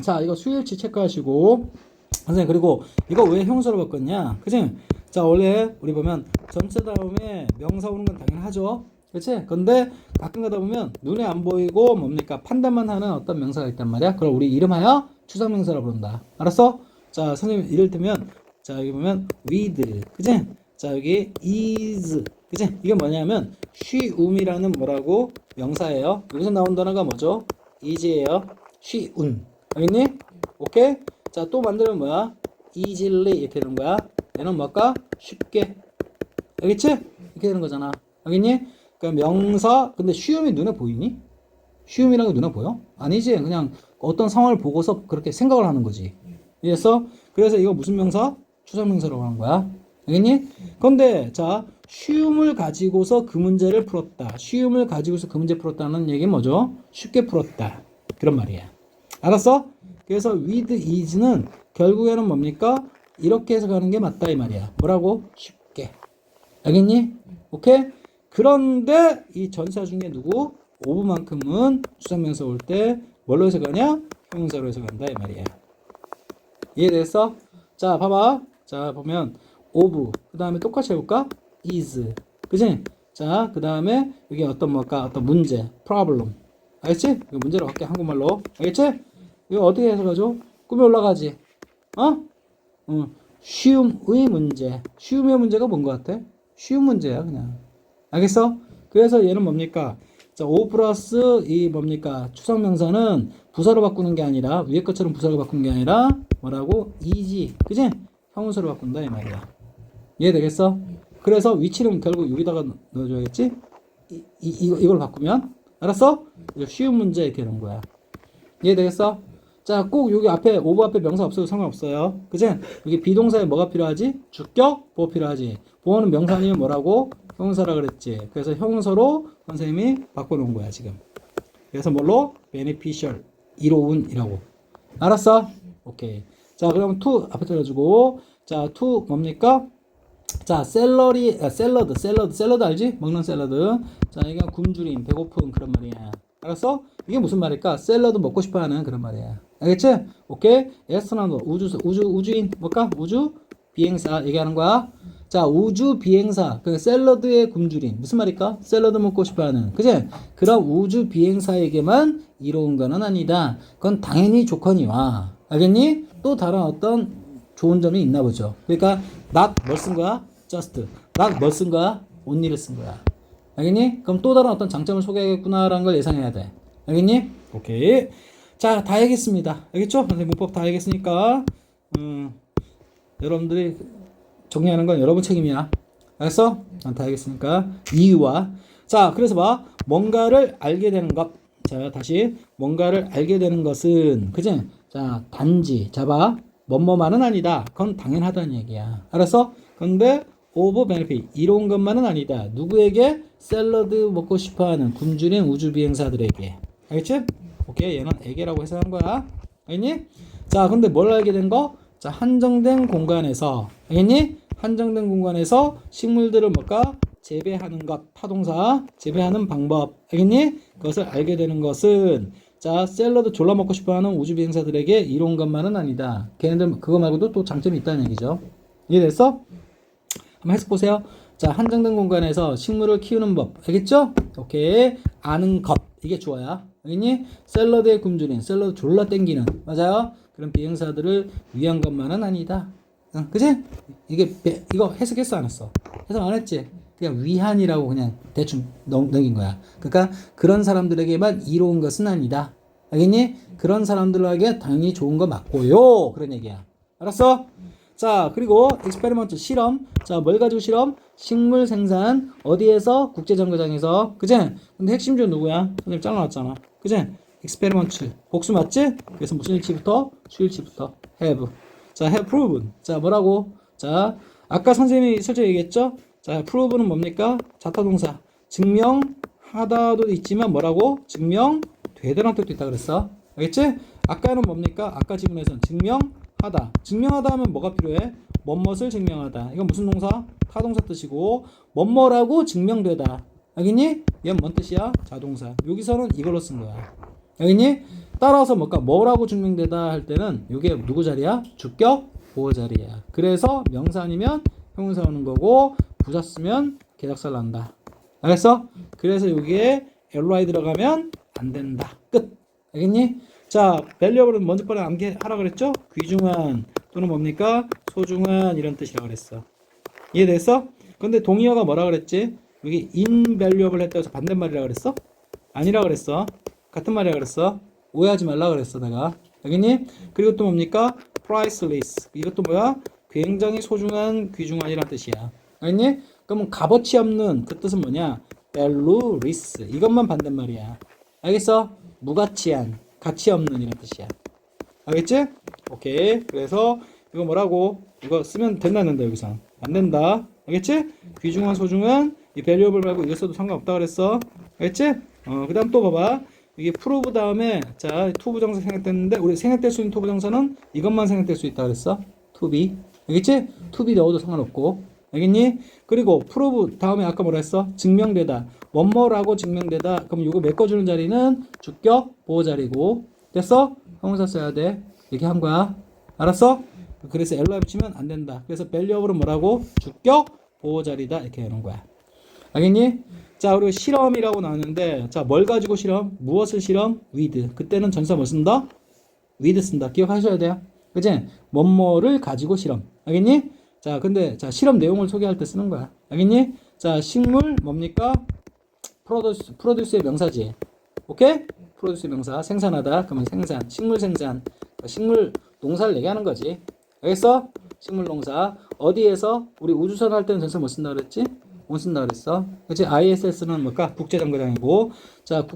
자, 이거 수일치 체크하시고. 선생님, 그리고 이거 왜 형사로 바꿨냐? 그치? 자, 원래 우리 보면 전체 다음에 명사 오는 건 당연하죠. 그치? 근데 가끔 가다 보면 눈에 안 보이고 뭡니까? 판단만 하는 어떤 명사가 있단 말이야. 그걸 우리 이름하여 추상명사라고 부른다. 알았어? 자, 선생님, 이를테면 자, 여기 보면 with. 그치? 자, 여기 is. 그치? 이게 뭐냐면 쉬움이라는 뭐라고? 명사예요. 여기서 나온 단어가 뭐죠? is예요. 쉬운. 알겠니? 오케이? 자, 또 만들면 뭐야? easily 이렇게 되는 거야. 얘는 뭘까? 쉽게. 알겠지? 이렇게 되는 거잖아. 알겠니? 그러니까 명사, 근데 쉬움이 눈에 보이니? 쉬움이라는 게 눈에 보여? 아니지. 그냥 어떤 상황을 보고서 그렇게 생각을 하는 거지. 이해했어? 그래서 이거 무슨 명사? 추상명사라고 하는 거야. 알겠니? 근데 자, 쉬움을 가지고서 그 문제를 풀었다. 쉬움을 가지고서 그 문제 풀었다는 얘기는 뭐죠? 쉽게 풀었다. 그런 말이야. 알았어? 그래서 with is는 결국에는 뭡니까? 이렇게 해서 가는 게 맞다 이 말이야. 뭐라고? 쉽게. 알겠니? 오케이? 그런데 이 전사 중에 누구? ove만큼은 추상명사 올 때 뭘로 해석하냐? 형용사로 해석한다 이 말이야. 이해됐어? 자, 봐봐. 자, 보면 of 그 다음에 똑같이 해볼까? is 그지? 자, 그 다음에 여기 어떤 뭘까? 어떤 문제 problem 알겠지? 이거 문제로 할게 한국말로 알겠지? 이거 어떻게 해석하죠? 꿈에 올라가지 어? 쉬움의 문제 쉬움의 문제가 뭔 것 같아? 쉬운 문제야 그냥 알겠어? 그래서 얘는 뭡니까? 자, O 플러스 이 뭡니까? 추상명사는 부사로 바꾸는 게 아니라 위에 것처럼 부사로 바꾸는 게 아니라 뭐라고? 이지 그지? 형용사로 바꾼다 이 말이야. 이해되겠어? 그래서 위치는 결국 여기다가 넣어줘야겠지? 이걸 바꾸면 알았어? 쉬운 문제 이렇게 되는 거야. 이해되겠어? 자, 꼭 여기 앞에 오브 앞에 명사 없어도 상관없어요. 그지? 여기 비동사에 뭐가 필요하지? 주격, 보호 필요하지. 보호는 명사 아니면 뭐라고? 형용사라 그랬지. 그래서 형용사로 선생님이 바꿔놓은 거야 지금. 그래서 뭘로? beneficial, 이로운이라고. 알았어? 오케이. 자, 그럼 to 앞에 들어주고 자, to 뭡니까? 자, 샐러드 알지? 먹는 샐러드. 자, 이게 굶주림, 배고픈 그런 말이야. 알았어? 이게 무슨 말일까? 샐러드 먹고 싶어 하는 그런 말이야. 알겠지? 오케이? 에스트로나ut, 우주인, 뭘까? 우주 비행사 얘기하는 거야. 자, 우주 비행사. 그 샐러드의 굶주림. 무슨 말일까? 샐러드 먹고 싶어 하는. 그지? 그런 우주 비행사에게만 이로운 거는 아니다. 그건 당연히 조건이와. 알겠니? 또 다른 어떤 좋은 점이 있나 보죠. 그러니까 not 뭘 쓴 거야? just. not 뭘 쓴 거야? only를 쓴 거야. 알겠니? 그럼 또 다른 어떤 장점을 소개하겠구나라는 걸 예상해야 돼. 알겠니? 오케이. 자, 다 알겠습니다. 알겠죠? 선생님 문법 다 알겠으니까 여러분들이 정리하는 건 여러분 책임이야. 알았어? 다 알겠으니까 이유와 자, 그래서 봐. 뭔가를 알게 되는 것. 자, 다시 뭔가를 알게 되는 것은 그지? 자, 단지 잡아. 뭐뭐만은 아니다. 그건 당연하다는 얘기야. 알았어? 근데 of benefit 이로운 것만은 아니다. 누구에게? 샐러드 먹고 싶어하는 굶주린 우주 비행사들에게. 알겠지? 오케이. 얘는 에게라고 해석한 거야. 알겠니? 자, 근데 뭘 알게 된 거? 자, 한정된 공간에서 알겠니? 한정된 공간에서 식물들을 뭘까? 재배하는 것. 타동사. 재배하는 방법. 알겠니? 그것을 알게 되는 것은 자, 샐러드 졸라 먹고 싶어하는 우주 비행사들에게 이로운 것만은 아니다. 걔네들 그거 말고도 또 장점이 있다는 얘기죠. 이해됐어? 한번 해석 보세요. 자, 한정된 공간에서 식물을 키우는 법. 알겠죠? 오케이. 아는 것. 이게 주어야. 알겠니? 샐러드의 굶주린. 샐러드 졸라 땡기는. 맞아요? 그런 비행사들을 위한 것만은 아니다. 응, 그치? 이거 해석했어, 안 했어? 해석 안 했지? 그냥 위한이라고 그냥 대충 넘긴 거야. 그러니까 그런 사람들에게만 이로운 것은 아니다. 알겠니? 그런 사람들에게 당연히 좋은 거 맞고요. 그런 얘기야. 알았어? 자, 그리고 익스페리먼트 실험. 자, 뭘 가지고 실험? 식물 생산. 어디에서? 국제정거장에서. 그지? 근데 핵심 중 누구야? 선생님 잘라놨잖아. 그지? 익스페리먼트. 복수 맞지? 그래서 무슨 일치부터? 수일치부터. have. 자, have proven. 자, 뭐라고? 자, 아까 선생님이 설정히 얘기했죠? 자, prove는 뭡니까? 자타동사. 증명하다도 있지만 뭐라고? 증명되다라는 뜻도 있다 그랬어. 알겠지? 아까는 뭡니까? 아까 지문에서는 증명하다. 증명하다 하면 뭐가 필요해? 뭐뭇을 증명하다. 이건 무슨 동사? 타동사 뜻이고 뭐뭐라고 증명되다. 알겠니? 얘는 뭔 뜻이야? 자동사. 여기서는 이걸로 쓴 거야. 알겠니? 따라서 뭘까? 뭐라고 증명되다 할 때는 이게 누구 자리야? 주격 보호 자리야. 그래서 명사 아니면 형용사 오는 거고 부사 쓰면 개작살 난다. 알겠어? 그래서 여기에 ly 들어가면 안 된다. 끝. 알겠니? 자, valuable은 먼저 번에 암기하라 그랬죠? 귀중한 또는 뭡니까? 소중한 이런 뜻이라 그랬어. 이해됐어? 근데 동의어가 뭐라 그랬지? 여기 invaluable 했다고 해서 반대말이라 그랬어? 아니라 그랬어. 같은 말이라 그랬어. 오해하지 말라 그랬어 내가. 알겠니? 그리고 또 뭡니까? priceless. 이것도 뭐야? 굉장히 소중한 귀중한이란 뜻이야. 알겠니? 그러면 값어치 없는 그 뜻은 뭐냐? valueless. 이것만 반대말이야. 알겠어? 무가치한, 가치 없는 이런 뜻이야. 알겠지? 오케이. 그래서 이거 뭐라고? 이거 쓰면 된다는데 여기서 안 된다. 알겠지? 귀중한, 소중한 이 valuable 말고 이거 써도 상관없다 그랬어. 알겠지? 그다음 또 봐봐. 이게 prove 다음에 자 to 부정사 생략됐는데 우리 생략될 수 있는 to 부정사는 이것만 생략될 수 있다 그랬어. to be. 알겠지? to be 넣어도 상관없고. 알겠니? 그리고 프로브 다음에 아까 뭐라 했어? 증명되다. 원모라고 증명되다. 그럼 이거 메꿔주는 자리는 주격 보호 자리고. 됐어? 형용사 써야 돼. 이렇게 한 거야. 알았어? 그래서 엘로에 붙이면 안 된다. 그래서 밸류업으로 뭐라고? 주격 보호 자리다. 이렇게 하는 거야. 알겠니? 자, 그리고 실험이라고 나왔는데, 자, 뭘 가지고 실험? 무엇을 실험? with. 그때는 전사 뭐 쓴다? with 쓴다. 기억하셔야 돼요. 그치? 뭐뭐를 가지고 실험. 알겠니? 자, 근데, 자, 실험 내용을 소개할 때 쓰는 거야. 알겠니? 자, 식물, 뭡니까? 프로듀스의 명사지. 오케이? 프로듀스의 명사. 생산하다. 그러면 생산. 식물 생산. 식물 농사를 얘기하는 거지. 알겠어? 식물 농사. 어디에서? 우리 우주선 할 때는 전사 뭐 쓴다 그랬지? 못 쓴다 그랬어. 그치? ISS는 뭘까? 국제정거장이고. 자,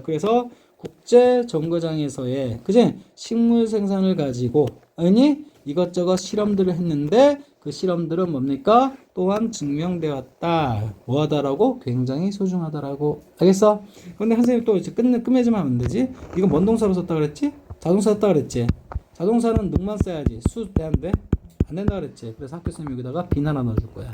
그래서 국제정거장에서의, 그치? 식물 생산을 가지고, 아니? 이것저것 실험들을 했는데, 그 실험들은 뭡니까? 또한 증명되었다. 뭐하다라고? 굉장히 소중하다라고. 알겠어? 근데 선생님 또 이제 끝내지만 안 되지? 이거 뭔 동사로 썼다 그랬지? 자동사 썼다 그랬지? 자동사는 능만 써야지. 수 돼안돼? 안 된다 그랬지? 그래서 학교 선생님 여기다가 빈 하나 넣어줄 거야.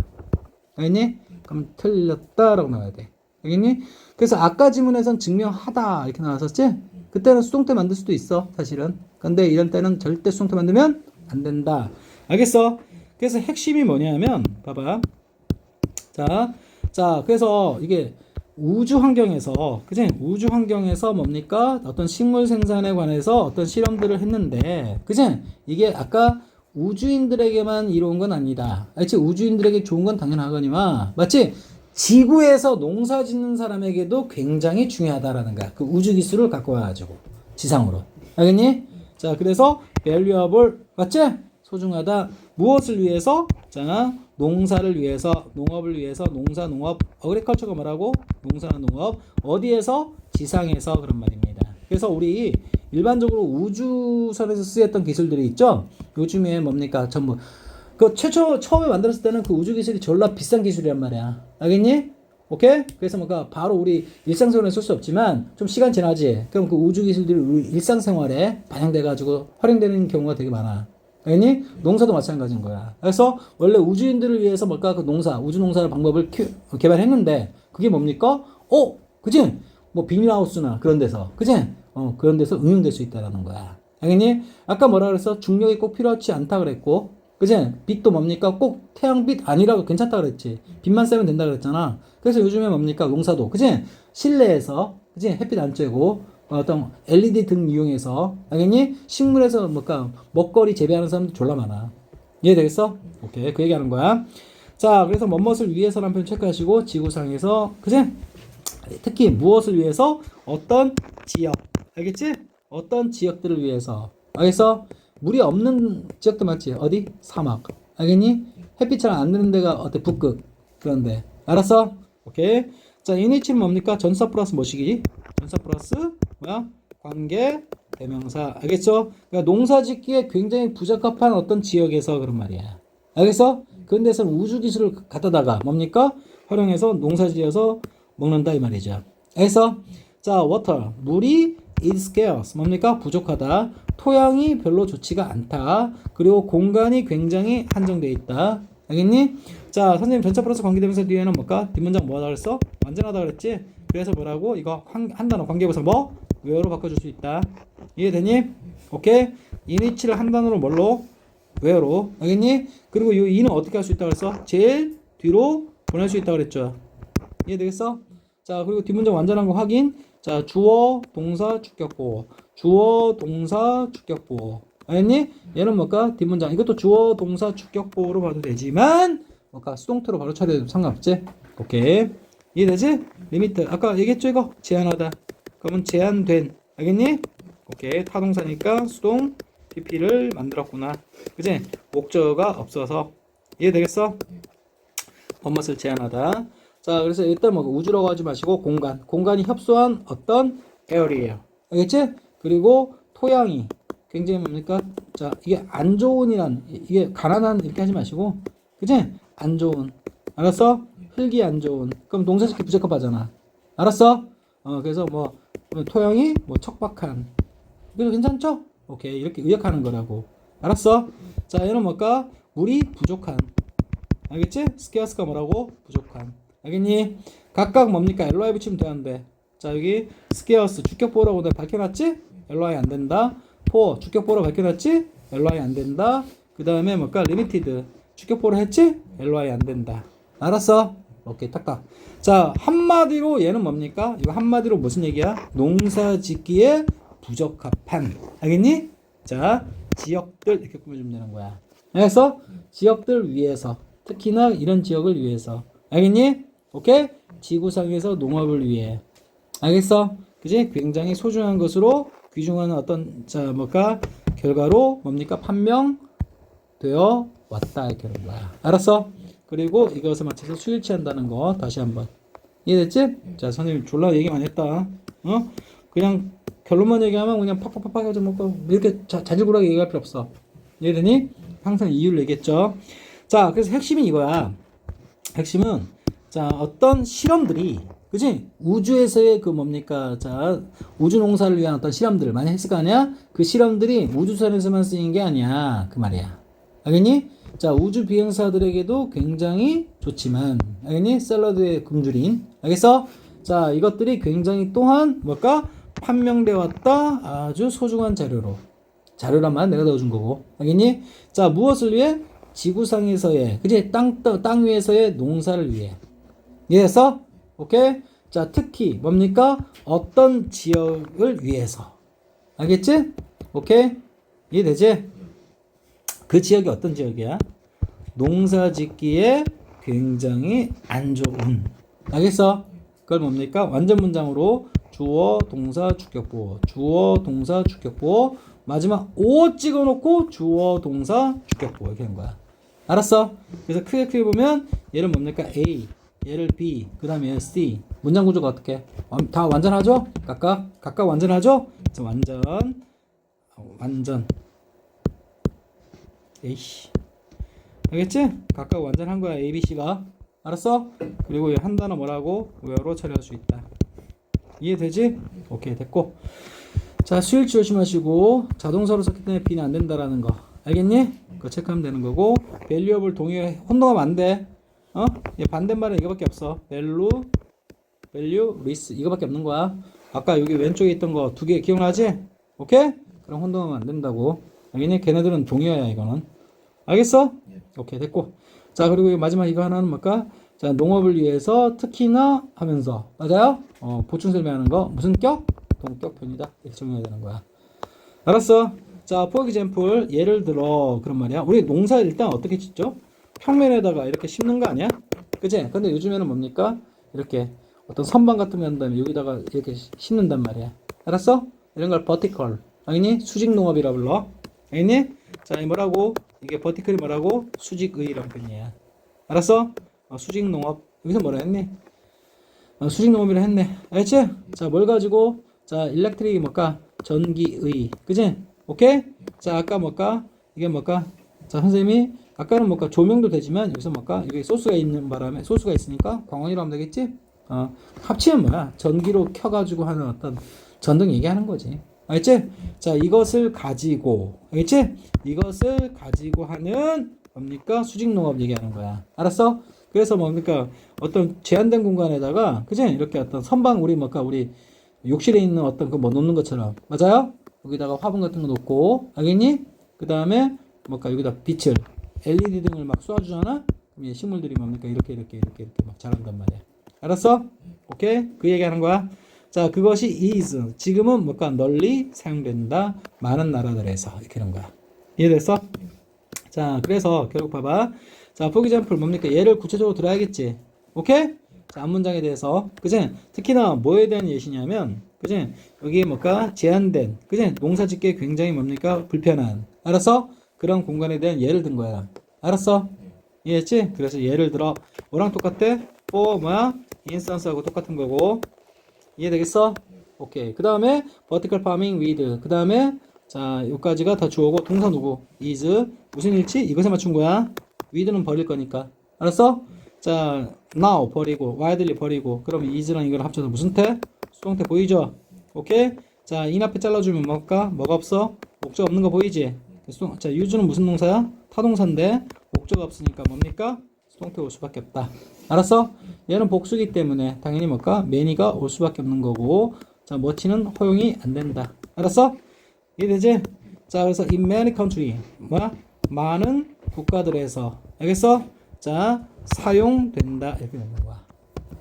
알겠니? 그럼 틀렸다라고 나와야 돼. 알겠니? 그래서 아까 지문에선 증명하다 이렇게 나왔었지? 그때는 수동태 만들 수도 있어, 사실은. 근데 이런 때는 절대 수동태 만들면 안 된다. 알겠어? 그래서 핵심이 뭐냐면, 봐봐. 자, 그래서 이게 우주 환경에서, 그치? 우주 환경에서 뭡니까? 어떤 식물 생산에 관해서 어떤 실험들을 했는데, 그치? 이게 아까 우주인들에게만 이로운 건 아니다. 알지? 우주인들에게 좋은 건 당연하거니와, 맞지? 지구에서 농사 짓는 사람에게도 굉장히 중요하다라는 거야. 그 우주 기술을 갖고 와가지고, 지상으로. 알겠니? 자, 그래서 valuable, 맞지? 소중하다. 무엇을 위해서? 자, 농사를 위해서, 농업을 위해서, 농사, 농업, 어그리컬처가 뭐라고? 농사나 농업. 어디에서? 지상에서. 그런 말입니다. 그래서 우리 일반적으로 우주선에서 쓰였던 기술들이 있죠? 요즘에 뭡니까? 전부. 그 처음에 만들었을 때는 그 우주 기술이 졸라 비싼 기술이란 말이야. 알겠니? 오케이? 그래서 뭔가 바로 우리 일상생활에 쓸 수 없지만 좀 시간 지나지. 그럼 그 우주 기술들이 우리 일상생활에 반영돼가지고 활용되는 경우가 되게 많아. 알겠니? 농사도 마찬가지인 거야. 그래서 원래 우주인들을 위해서 뭘까? 그 농사, 우주 농사의 방법을 개발했는데 그게 뭡니까? 그지? 뭐 비닐하우스나 그런 데서, 그지? 그런 데서 응용될 수 있다라는 거야. 알겠니? 아까 뭐라 그랬어? 중력이 꼭 필요하지 않다 그랬고, 그지? 빛도 뭡니까? 꼭 태양빛 아니라고 괜찮다 그랬지. 빛만 쐬면 된다 그랬잖아. 그래서 요즘에 뭡니까? 농사도, 그지? 실내에서, 그지? 햇빛 안 쬐고, 어떤 LED 등 이용해서, 알겠니? 식물에서 뭘까? 먹거리 재배하는 사람들 졸라 많아. 이해되겠어? 오케이. 그 얘기하는 거야. 자, 그래서 무엇을 위해서라는 표현 체크하시고, 지구상에서, 그지? 특히 무엇을 위해서? 어떤 지역. 알겠지? 어떤 지역들을 위해서. 알겠어? 물이 없는 지역도 맞지? 어디? 사막. 알겠니? 햇빛 잘 안 드는 데가 어때? 북극. 그런데. 알았어? 오케이. 자, 이니치는 뭡니까? 전사 플러스 뭐시기? 전사 플러스 뭐야? 관계 대명사. 알겠죠? 그러니까 농사 짓기에 굉장히 부적합한 어떤 지역에서 그런 말이야. 알겠어? 그런 데서는 우주 기술을 갖다다가 뭡니까? 활용해서 농사 지어서 먹는다 이 말이죠. 알겠어? 자, water. 물이 is scarce. 뭡니까? 부족하다. 토양이 별로 좋지가 않다. 그리고 공간이 굉장히 한정되어 있다. 알겠니? 자, 선생님 전차 플러스 관계대명사 뒤에는 뭘까? 뒷문장 뭐 하다 그랬어? 완전하다 그랬지? 그래서 뭐라고? 이거 한 단어 관계부사 뭐? where로 바꿔줄 수 있다. 이해되니? 오케이? 이니치를 한 단어로 뭘로? where로. 알겠니? 그리고 이 이는 어떻게 할 수 있다 그랬어? 제일 뒤로 보낼 수 있다 그랬죠. 이해되겠어? 자, 그리고 뒷문장 완전한 거 확인. 자, 주어, 동사, 주격보. 주어, 동사, 주격보. 알겠니? 얘는 뭘까? 뒷문장. 이것도 주어, 동사, 주격보로 봐도 되지만, 뭘까? 수동태로 바로 처리해도 상관없지? 오케이. 이해되지? 리미트. 아까 얘기했죠, 이거? 제한하다. 그러면 제한된. 알겠니? 오케이. 타동사니까 수동 PP를 만들었구나. 그치? 목적어가 없어서. 이해되겠어? 법맛을 제한하다. 자, 그래서 일단 뭐 우주라고 하지 마시고 공간이 협소한 어떤 에어리예요. 알겠지? 그리고 토양이 굉장히 뭡니까? 자, 이게 안 좋은이란 이게 가난한 이렇게 하지 마시고, 그치? 안 좋은. 알았어? 흙이 안 좋은. 그럼 농사짓기 부적합하잖아. 알았어? 그래서 뭐 토양이 뭐 척박한. 그래도 괜찮죠? 오케이. 이렇게 의역하는 거라고. 알았어? 자, 얘는 뭘까? 물이 부족한. 알겠지? scarce가 뭐라고? 부족한. 알겠니? 각각 뭡니까? ly 붙이면 되는데. 자, 여기 scarce 주격보호라고 내가 밝혀놨지? ly 안 된다. poor 주격보호로 밝혀놨지? ly 안 된다. 그 다음에 뭘까? limited 주격보호로 했지? ly 안 된다. 알았어? 오케이, 딱딱. 자, 한마디로 얘는 뭡니까? 이거 한마디로 무슨 얘기야? 농사 짓기에 부적합한. 알겠니? 자, 지역들 이렇게 꾸며주면 되는 거야. 그래서 지역들 위해서, 특히나 이런 지역을 위해서. 알겠니? 오케이? 지구상에서 농업을 위해. 알겠어? 그지? 굉장히 소중한 것으로 귀중한 어떤 자 뭘까? 결과로 뭡니까? 판명되어 왔다 이렇게 하는 거야. 알았어? 그리고 이것을 맞춰서 수일치한다는 거 다시 한번 이해됐지? 자, 선생님 졸라 얘기 많이 했다. 어? 그냥 결론만 얘기하면 그냥 팍팍팍팍 해서 뭐 이렇게 자질구레하게 얘기할 필요 없어. 이해되니? 항상 이유를 얘기했죠. 자, 그래서 핵심이 이거야. 핵심은 자, 어떤 실험들이 그지? 우주에서의 그 뭡니까? 자, 우주 농사를 위한 어떤 실험들 많이 했을 거 아니야? 그 실험들이 우주선에서만 쓰이는 게 아니야. 그 말이야. 알겠니? 자, 우주 비행사들에게도 굉장히 좋지만, 알겠니? 샐러드의 굶주린. 알겠어? 자, 이것들이 굉장히 또한 뭘까? 판명되어 왔다. 아주 소중한 자료로. 자료란 말 내가 넣어준 거고. 알겠니? 자, 무엇을 위해? 지구상에서의, 그지? 땅 위에서의 농사를 위해. 이해했어? 오케이? 자, 특히 뭡니까? 어떤 지역을 위해서. 알겠지? 오케이? 이해되지? 그 지역이 어떤 지역이야? 농사 짓기에 굉장히 안 좋은. 알겠어? 그걸 뭡니까? 완전 문장으로 주어, 동사, 주격보호. 주어, 동사, 주격보호. 마지막 오 찍어놓고 주어, 동사, 주격보호. 이렇게 하는 거야. 알았어? 그래서 크게 보면 얘를 뭡니까? A, 얘를 B, 그 다음에 얘를 C. 문장 구조가 어떻게? 다 완전하죠? 각각 완전하죠? 그래서 완전. 에이씨. 알겠지? 각각 완전한 거야, A, B, C가. 알았어? 그리고 한 단어 뭐라고? where로 처리할 수 있다. 이해되지? 오케이, 됐고. 자, 수일치 조심하시고, 자동사로 썼기 때문에 B는 안 된다라는 거. 알겠니? 그거 체크하면 되는 거고, valuable 동의어 혼동하면 안 돼. 얘 반대말은 이거밖에 없어. value, list. 이거밖에 없는 거야. 아까 여기 왼쪽에 있던 거 두 개 기억나지? 오케이? 그럼 혼동하면 안 된다고. 알겠니? 걔네들은 동의어야, 이거는. 알겠어? 오케이, 됐고. 자, 그리고 마지막 이거 하나는 뭘까? 자, 농업을 위해서 특히나 하면서. 맞아요? 보충 설명하는 거. 무슨 격? 동격편이다. 이렇게 정리해야 되는 거야. 알았어? 자, for example, 예를 들어, 그런 말이야. 우리 농사 일단 어떻게 짓죠? 평면에다가 이렇게 심는 거 아니야? 그치? 근데 요즘에는 뭡니까? 이렇게 어떤 선반 같은 거 한 다음에 여기다가 이렇게 심는단 말이야. 알았어? 이런 걸 vertical. 알겠니? 수직 농업이라 불러. 알겠니? 자, 이 뭐라고? 이게 버티컬이 뭐라고? 수직의라는 표현이야. 알았어? 수직 농업. 여기서 뭐라 했니? 수직 농업이라 했네. 알겠지? 자, 뭘 가지고? 자, 일렉트릭이 뭘까? 전기의. 그지? 오케이? 자, 아까 뭘까? 이게 뭘까? 자, 선생님이 아까는 뭘까? 조명도 되지만 여기서 뭘까? 이게 소스가 있는 바람에 소스가 있으니까 광원이라고 하면 되겠지? 합치면 뭐야? 전기로 켜가지고 하는 어떤 전등 얘기하는 거지. 알겠지? 자, 이것을 가지고, 알겠지? 이것을 가지고 하는 뭡니까? 수직 농업 얘기하는 거야. 알았어? 그래서 뭡니까? 어떤 제한된 공간에다가, 그지? 이렇게 어떤 선방, 우리 욕실에 있는 어떤 그 뭐 놓는 것처럼. 맞아요? 여기다가 화분 같은 거 놓고, 알겠니? 그 다음에 여기다 빛을, LED 등을 막 쏴주잖아? 그럼 식물들이 뭡니까? 이렇게 막 자란단 말이야. 알았어? 오케이? 그 얘기하는 거야. 자, 그것이 is. 지금은 널리 사용된다. 많은 나라들에서. 이렇게 하는 거야. 이해됐어? 자, 그래서 결국 봐봐. 자, for example 뭡니까? 예를 구체적으로 들어야겠지. 오케이? 자, 앞문장에 대해서. 그지? 특히나 뭐에 대한 예시냐면, 그지? 여기 제한된, 그지? 농사 짓기에 굉장히 불편한. 알았어? 그런 공간에 대한 예를 든 거야. 알았어? 이해했지? 그래서 예를 들어, 뭐랑 똑같아? for instance하고 똑같은 거고. 이해되겠어? 오케이. 그 다음에 vertical farming with. 그 다음에 자, 여기까지가 다 주어고 동사 누구? is. 무슨 일치? 이것에 맞춘 거야. with는 버릴 거니까. 알았어? 자, now 버리고 widely 버리고 그럼 is랑 이걸 합쳐서 무슨 태? 수동태 보이죠? 오케이? 자, in 앞에 잘라주면 뭐가 없어? 목적 없는 거 보이지? 자, use는 무슨 동사야? 타동사인데 목적 없으니까 뭡니까? 수동태 올 수밖에 없다. 알았어? 얘는 복수기 때문에 당연히 뭘까? many가 올 수밖에 없는 거고, 자, much는 허용이 안 된다. 알았어? 이해되지? 자, 그래서 in many country, 뭐야? 많은 국가들에서, 알겠어? 자, 사용된다. 이렇게 되는 거야.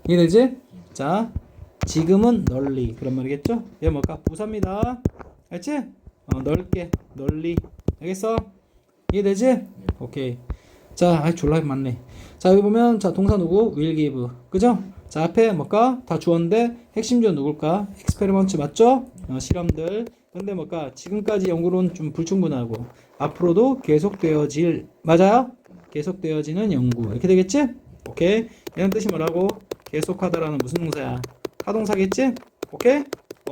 이해되지? 자, 지금은 널리. 그런 말이겠죠? 얘 뭘까? 부사입니다. 알지? 넓게, 널리. 알겠어? 이해되지? 오케이. 자, 졸라 많네. 자, 여기 보면, 자, 동사 누구? will give. 그죠? 자, 앞에 뭘까? 다 주어인데, 핵심 주어 누굴까? experiment 맞죠? 실험들. 근데 뭘까? 지금까지 연구로는 좀 불충분하고, 앞으로도 계속되어질, 맞아요? 계속되어지는 연구. 이렇게 되겠지? 오케이. 이런 뜻이 뭐라고? 계속하다라는 무슨 동사야? 타동사겠지? 오케이?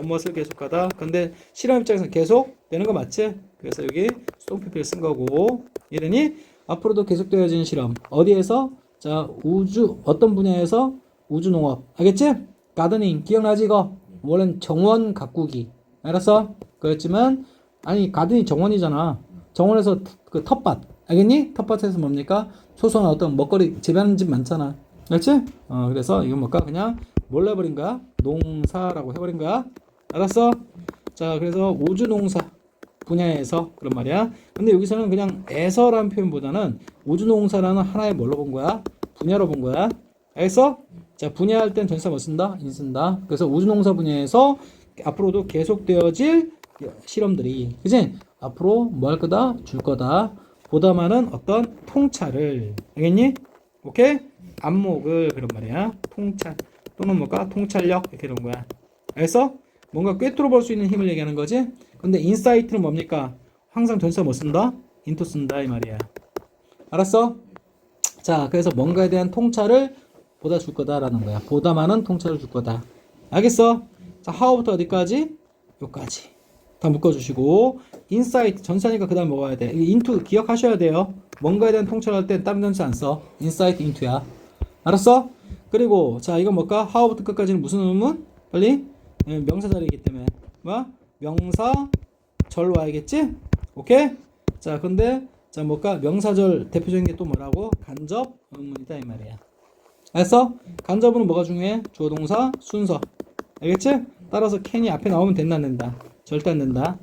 무엇을 계속하다. 근데 실험 입장에서 계속 되는 거 맞지? 그래서 여기 수동PP를 쓴 거고. 이러니 앞으로도 계속되어지는 실험. 어디에서? 자, 우주, 어떤 분야에서? 우주농업. 알겠지? 가드닝. 기억나지 이거? 원래는 정원 가꾸기. 알았어? 그렇지만, 아니, 가드닝 정원이잖아. 정원에서 그 텃밭. 알겠니? 텃밭에서 뭡니까? 소소한 어떤 먹거리 재배하는 집 많잖아. 알지? 그래서 이건 뭘까? 그냥 몰라버린 거야. 농사라고 해버린 거야. 알았어? 자, 그래서 우주농사 분야에서 그런 말이야. 근데 여기서는 그냥 에서라는 표현보다는 우주농사라는 하나의 뭘로 본 거야? 분야로 본 거야. 알겠어? 자, 분야할 땐 전치사 뭐 쓴다? 인 쓴다. 그래서 우주농사 분야에서 앞으로도 계속되어질 실험들이, 그지? 앞으로 뭐 할 거다? 줄 거다. 보다 많은 어떤 통찰을, 알겠니? 오케이? 안목을, 그런 말이야. 통찰 또는 뭐가 통찰력, 이렇게 되는 거야. 알겠어? 뭔가 꿰뚫어 볼 수 있는 힘을 얘기하는 거지. 근데 인사이트는 뭡니까? 항상 전치사 뭐 쓴다? 인투 쓴다, 이 말이야. 알았어? 자, 그래서 뭔가에 대한 통찰을 보다 줄 거다라는 거야. 보다 많은 통찰을 줄 거다. 알겠어? 자, how부터 어디까지? 여기까지 다 묶어주시고, 인사이트 전치사니까 그 다음 먹어야 돼. 인투 기억하셔야 돼요. 뭔가에 대한 통찰할 때 다른 전치사 안 써. 인사이트 인투야. 알았어? 그리고 자, 이건 뭘까? how부터 끝까지는 무슨 의문? 빨리 명사 자리이기 때문에 뭐? 명사 절 와야겠지? 오케이? 자, 근데 자, 뭘까? 명사절 대표적인 게 또 뭐라고? 간접 의문이다, 이 말이야. 알았어? 간접은 뭐가 중요해? 주어 동사 순서. 알겠지? 따라서 can이 앞에 나오면 된다 안 된다? 절대 안 된다.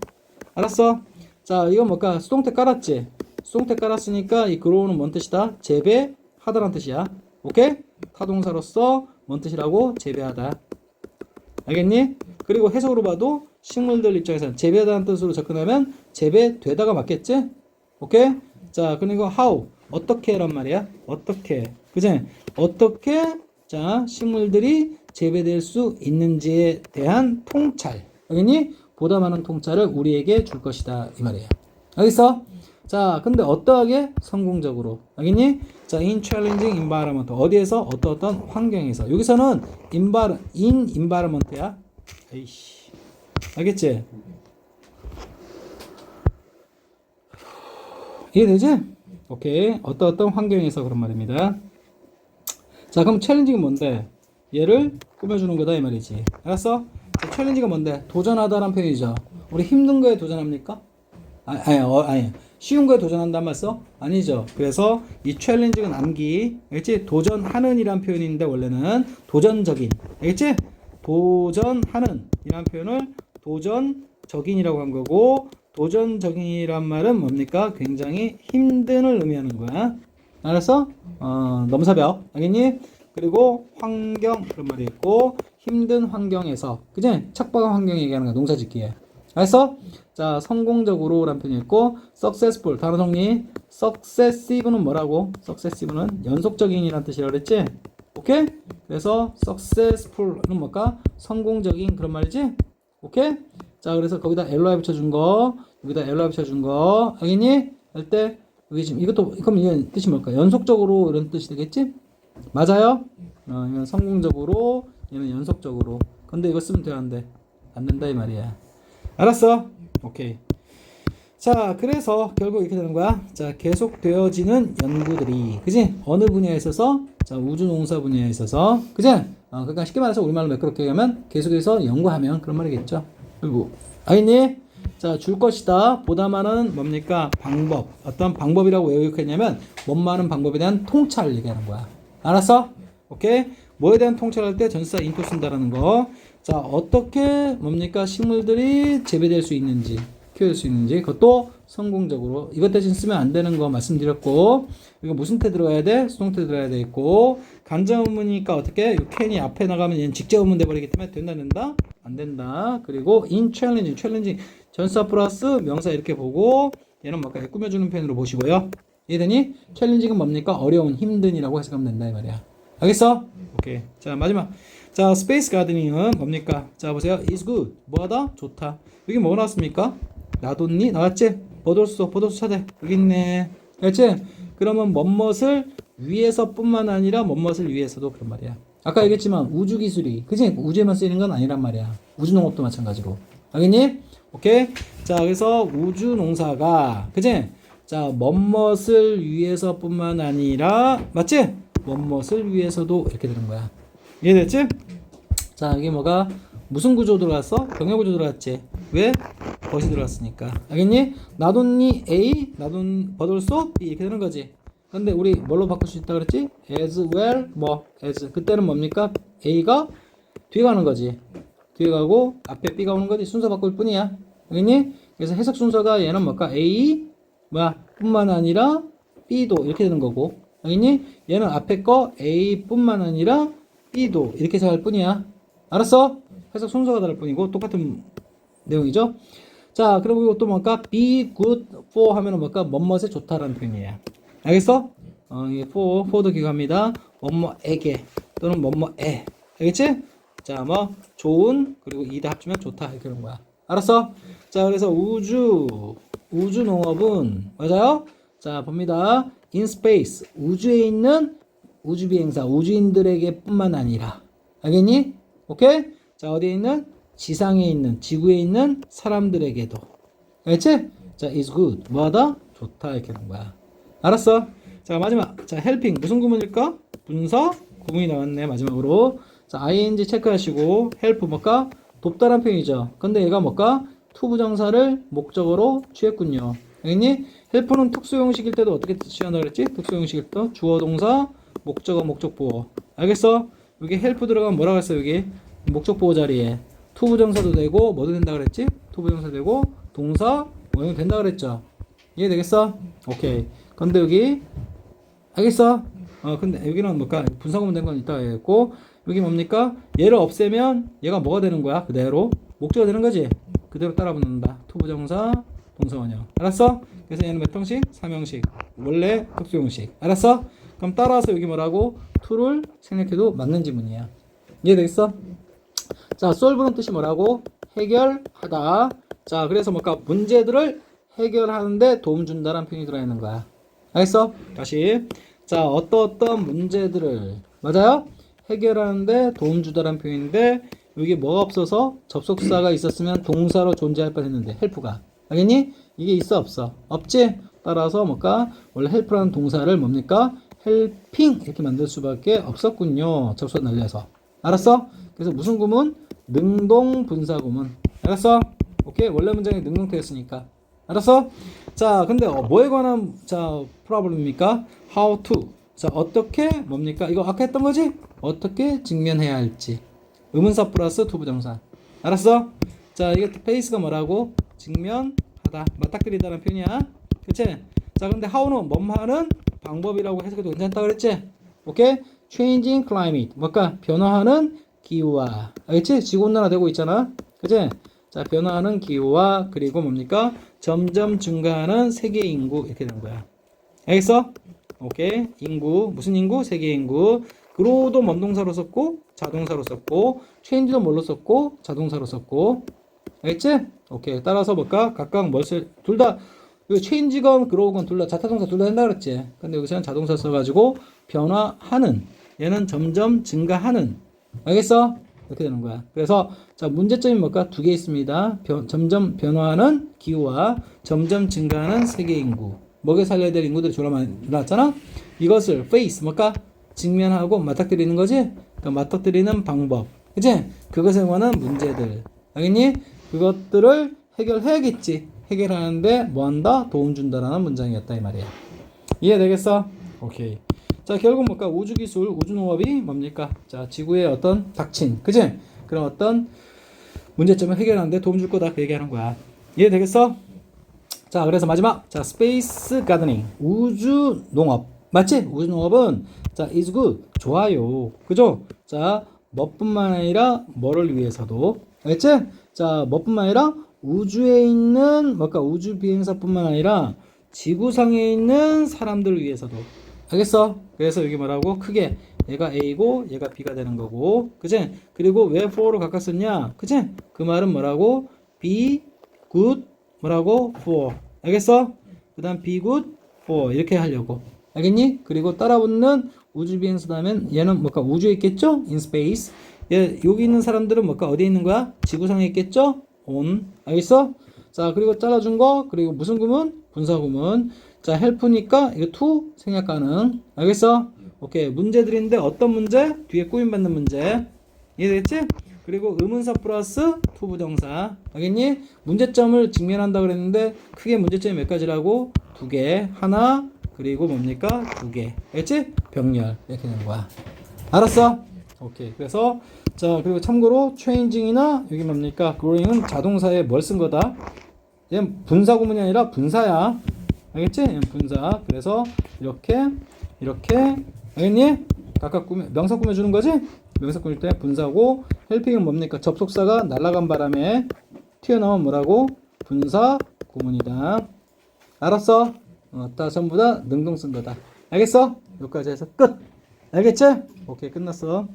알았어? 자, 이건 뭘까? 수동태 깔았지? 수동태 깔았으니까 이 grow는 뭔 뜻이다? 재배하다란 뜻이야. 오케이? 타동사로서 뭔 뜻이라고? 재배하다. 알겠니? 그리고 해석으로 봐도 식물들 입장에서는 재배하다는 뜻으로 접근하면 재배되다가 맞겠지? 오케이? 자, 그리고 how 어떻게 란 말이야? 어떻게, 그지? 어떻게 자 식물들이 재배될 수 있는지에 대한 통찰, 알겠니? 보다 많은 통찰을 우리에게 줄 것이다, 이 말이에요. 알겠어? 자, 근데 어떠하게? 성공적으로. 알겠니? 자, in challenging environment. 어디에서? 어떤 환경에서. 여기서는 in environment야. 에이씨. 알겠지? 이해되지? 오케이. 어떤 환경에서 그런 말입니다. 자, 그럼 챌린징은 뭔데? 얘를 꾸며주는 거다, 이 말이지. 알았어? 자, 챌린징은 뭔데? 도전하다란 표현이죠. 우리 힘든 거에 도전합니까? 아니. 쉬운 거에 도전한단 말 써? 아니죠. 그래서 이 챌린징은 암기. 알겠지? 도전하는 이란 표현이 있는데 원래는 도전적인. 알겠지? 도전하는 이란 표현을 도전적인이라고 한 거고, 도전적인이란 말은 뭡니까? 굉장히 힘든을 의미하는 거야. 알았어? 넘사벽. 알겠니? 그리고 환경, 그런 말이 있고, 힘든 환경에서, 그지? 척박한 환경 얘기하는 거야, 농사짓기에. 알았어? 자, 성공적으로 라는 표현이 있고, successful, 단어 정리. successive는 뭐라고? successive는 연속적인이라는 뜻이라고 그랬지? 오케이? 그래서 successful은 뭘까? 성공적인, 그런 말이지? 오케이? 자, 그래서 거기다 li 붙여준 거, 여기다 li 붙여준 거, 알겠니? 할 때, 여기 지금 이것도, 그럼 이건 뜻이 뭘까? 연속적으로 이런 뜻이 되겠지? 맞아요? 이건 성공적으로, 얘는 연속적으로. 근데 이거 쓰면 되는데, 안 된다, 이 말이야. 알았어? 오케이. 자, 그래서 결국 이렇게 되는 거야. 자, 계속되어지는 연구들이, 그지? 어느 분야에 있어서? 자, 우주농사 분야에 있어서, 그지? 그러니까 쉽게 말해서 우리말로 매끄럽게 하면 계속해서 연구하면 그런 말이겠죠. 그리고, 알겠니? 자, 줄 것이다. 보다마는 뭡니까? 방법. 어떤 방법이라고 왜 의역했냐면 뭐뭐하는 방법에 대한 통찰을 얘기하는 거야. 알았어? 오케이? 뭐에 대한 통찰할 때 전치사 into 쓴다라는 거. 자, 어떻게 뭡니까? 식물들이 재배될 수 있는지, 키워질 수 있는지, 그것도 성공적으로. 이것 대신 쓰면 안 되는 거 말씀드렸고, 이거 무슨 태 들어가야 돼? 수동태 들어가야 돼 있고, 간접 의문이니까 어떻게? 이 can이 앞에 나가면 얘는 직접 의문 돼버리기 때문에 된다, 된다? 안 된다. 그리고 in challenging. 전치사 플러스 명사 이렇게 보고, 얘는 뭔가 꾸며주는 편으로 보시고요. 이해되니? challenging은 뭡니까? 어려운, 힘든이라고 해석하면 된다, 이 말이야. 알겠어? 오케이. 자, 마지막. 자, 스페이스 가드닝은 뭡니까? 자, 보세요. is good. 뭐하다? 좋다. 여기 뭐 나왔습니까? 놔뒀니? 나왔지? 버돌소 차대. 여기 있네. 알지? 그러면 뭐뭇을 위해서뿐만 아니라 뭐뭇을 위해서도 그런 말이야. 아까 얘기했지만 우주기술이, 그치? 우주에만 쓰이는 건 아니란 말이야. 우주농업도 마찬가지로. 알겠니? 오케이? 자, 그래서 우주농사가, 그치? 자, 뭐뭇을 위해서뿐만 아니라, 맞지? 뭐뭇을 위해서도 이렇게 되는 거야. 이해됐지? 자, 이게 뭐가 무슨 구조 들어갔어? 병렬 구조 들어갔지. 왜? 벗이 들어갔으니까. 알겠니? 놔뒀니 A, 버돌소 B 이렇게 되는 거지. 근데 우리 뭘로 바꿀 수 있다 그랬지? as well, as. 그때는 뭡니까? A가 뒤에 가는 거지. 뒤에 가고 앞에 B가 오는 거지. 순서 바꿀 뿐이야. 알겠니? 그래서 해석 순서가 얘는 뭘까? A, 뿐만 아니라 B도 이렇게 되는 거고. 알겠니? 얘는 앞에 거 A 뿐만 아니라 B도 이렇게 해석할 뿐이야. 알았어? 해석 순서가 다를 뿐이고 똑같은 내용이죠. 자, 그리고 또 뭘까? be good for 하면은 뭘까? 뭐뭇에 좋다라는 표현이에요. 알겠어? 이게 for도 기억합니다. 뭐뭐에게 또는 뭐뭐에. 알겠지? 자, 뭐 좋은 그리고 이다 합치면 좋다 이렇게 되는 거야. 알았어? 자, 그래서 우주 농업은 맞아요? 자, 봅니다. in space 우주에 있는 우주 비행사 우주인들에게 뿐만 아니라 알겠니? 오케이? 자, 어디에 있는? 지상에 있는 지구에 있는 사람들에게도 알겠지? 자, is good 뭐하다? 좋다 이렇게 하는 거야. 알았어? 자, 마지막 자, helping 무슨 구문일까? 분사 구문이 나왔네. 마지막으로 자, ing 체크하시고 help 뭘까? 돕다란 표현이죠. 근데 얘가 뭘까? to 부정사를 목적어로 취했군요. 알겠니? help는 특수형식일 때도 어떻게 취한다 그랬지? 특수형식일 때 주어 동사 목적어 목적보호. 알겠어? 여기 help 들어가면 뭐라고 했어? 여기 목적보호 자리에 to 부정사도 되고 뭐도 된다 그랬지? to 부정사 되고 동사 원형 된다 그랬죠? 이해되겠어? 오케이. 근데 여기 알겠어? 근데 여기는 뭘까? 분사구문 된 건 이따가 얘기했고 여기 뭡니까? 얘를 없애면 얘가 뭐가 되는 거야? 그대로 목적어 되는 거지? 그대로 따라 붙는다. to 부정사 동사 원형. 알았어? 그래서 얘는 몇 형식? 3형식. 원래 특수형식. 알았어? 그럼 따라서 여기 뭐라고? to를 생략해도 맞는 지문이야. 이해되겠어? 자, solve는 뜻이 뭐라고? 해결하다. 자, 그래서 뭘까? 문제들을 해결하는데 도움 준다라는 표현이 들어있는 거야. 알겠어? 다시. 자, 어떤 문제들을 맞아요? 해결하는데 도움 주다라는 표현인데 여기 뭐가 없어서 접속사가 있었으면 동사로 존재할 뻔했는데 help가. 알겠니? 이게 있어 없어? 없지? 따라서 뭘까? 원래 help라는 동사를 뭡니까? helping 이렇게 만들 수밖에 없었군요. 접속 날려서. 알았어? 그래서 무슨 구문? 능동 분사 구문. 알았어? 오케이? 원래 문장이 능동태였으니까. 알았어? 자, 근데 뭐에 관한 자 프로블럼입니까? How to. 자, 어떻게 뭡니까? 이거 아까 했던 거지? 어떻게 직면해야 할지. 의문사 플러스 to 부정사. 알았어? 자, 이게 face가 뭐라고? 직면하다. 맞닥뜨리다라는 표현이야. 그치? 자, 근데 how는 뭐하는 방법이라고 해석해도 괜찮다 그랬지? 오케이? Changing climate. 뭘까? 변화하는 기후와. 알겠지? 지구온난화 되고 있잖아. 그치? 자, 변화하는 기후와 그리고 뭡니까? 점점 증가하는 세계 인구 이렇게 되는 거야. 알겠어? 오케이. 인구. 무슨 인구? 세계 인구. grow도 먼동사로 썼고 자동사로 썼고 change도 뭘로 썼고 자동사로 썼고. 알겠지? 오케이. 따라서 뭘까? 각각 둘 다 change건 grow건 둘 다 자타동사 둘 다 된다 그랬지. 근데 여기서는 자동사 써가지고 변화하는 얘는 점점 증가하는. 알겠어? 이렇게 되는 거야. 그래서 자, 문제점이 뭘까? 두 개 있습니다. 점점 변화하는 기후와 점점 증가하는 세계 인구. 먹여 살려야 될 인구들이 졸라 많이 일어났잖아. 이것을 face 뭘까? 직면하고 맞닥뜨리는 거지. 그러니까 맞닥뜨리는 방법. 그치? 그것에 관한 문제들. 알겠니? 그것들을 해결해야겠지. 해결하는데 뭐 한다? 도움 준다라는 문장이었다 이 말이야. 이해되겠어? 오케이. 자, 결국 뭘까? 우주기술, 우주농업이 뭡니까? 자, 지구에 어떤 닥친, 그지? 그런 어떤 문제점을 해결하는데 도움 줄 거다. 그 얘기하는 거야. 이해되겠어? 자, 그래서 마지막. 자, 스페이스 가드닝. 우주농업. 맞지? 우주농업은 자, is good. 좋아요. 그죠? 자, 뭐뿐만 아니라 뭐를 위해서도. 알겠지? 자, 뭐뿐만 아니라 우주에 있는 뭘까? 우주 비행사뿐만 아니라 지구상에 있는 사람들을 위해서도. 알겠어? 그래서 여기 뭐라고? 크게 얘가 A고 얘가 B가 되는 거고, 그지? 그리고 왜 for를 각각 썼냐? 그지? 그 말은 뭐라고? be good 뭐라고? for. 알겠어? 그 다음 be good for 이렇게 하려고. 알겠니? 그리고 따라붙는 우주 비행사다면 얘는 뭘까? 우주에 있겠죠? in space. 얘 여기 있는 사람들은 뭘까? 어디에 있는 거야? 지구상에 있겠죠? on. 알겠어? 자, 그리고 잘라준 거, 그리고 무슨 구문? 분사 구문. 자, help니까 이거 to 생략 가능. 알겠어? 오케이. 문제들인데 어떤 문제? 뒤에 꾸밈받는 문제. 이해되겠지? 그리고 의문사 플러스 to 부정사. 알겠니? 문제점을 직면한다 그랬는데 크게 문제점이 몇 가지라고? 2개. 하나, 그리고 뭡니까? 2개. 알겠지? 병렬. 이렇게 되는 거야. 알았어? 오케이. 그래서 자, 그리고 참고로 changing이나 여기 뭡니까? growing은 자동사에 뭘 쓴 거다? 얘는 분사 구문이 아니라 분사야. 알겠지? 얘는 분사. 그래서 이렇게 알겠니? 각각 명사 꾸며주는 거지? 명사 꾸밀 때 분사고, 헬핑은 뭡니까? 접속사가 날아간 바람에 튀어나온 뭐라고? 분사 구문이다. 알았어? 다 전부 다 능동 쓴 거다. 알겠어? 여기까지 해서 끝. 알겠지? 오케이, 끝났어.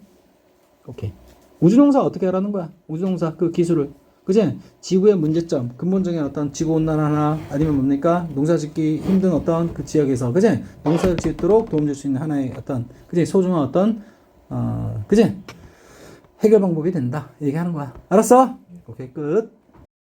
오케이. 우주농사 어떻게 하라는 거야? 우주농사 그 기술을. 그지? 지구의 문제점, 근본적인 어떤 지구온난화나 아니면 뭡니까? 농사짓기 힘든 어떤 그 지역에서, 그지? 농사를 짓도록 도움 줄 수 있는 하나의 어떤, 그지? 소중한 어떤, 그지? 해결 방법이 된다. 얘기하는 거야. 알았어? 오케이, 끝.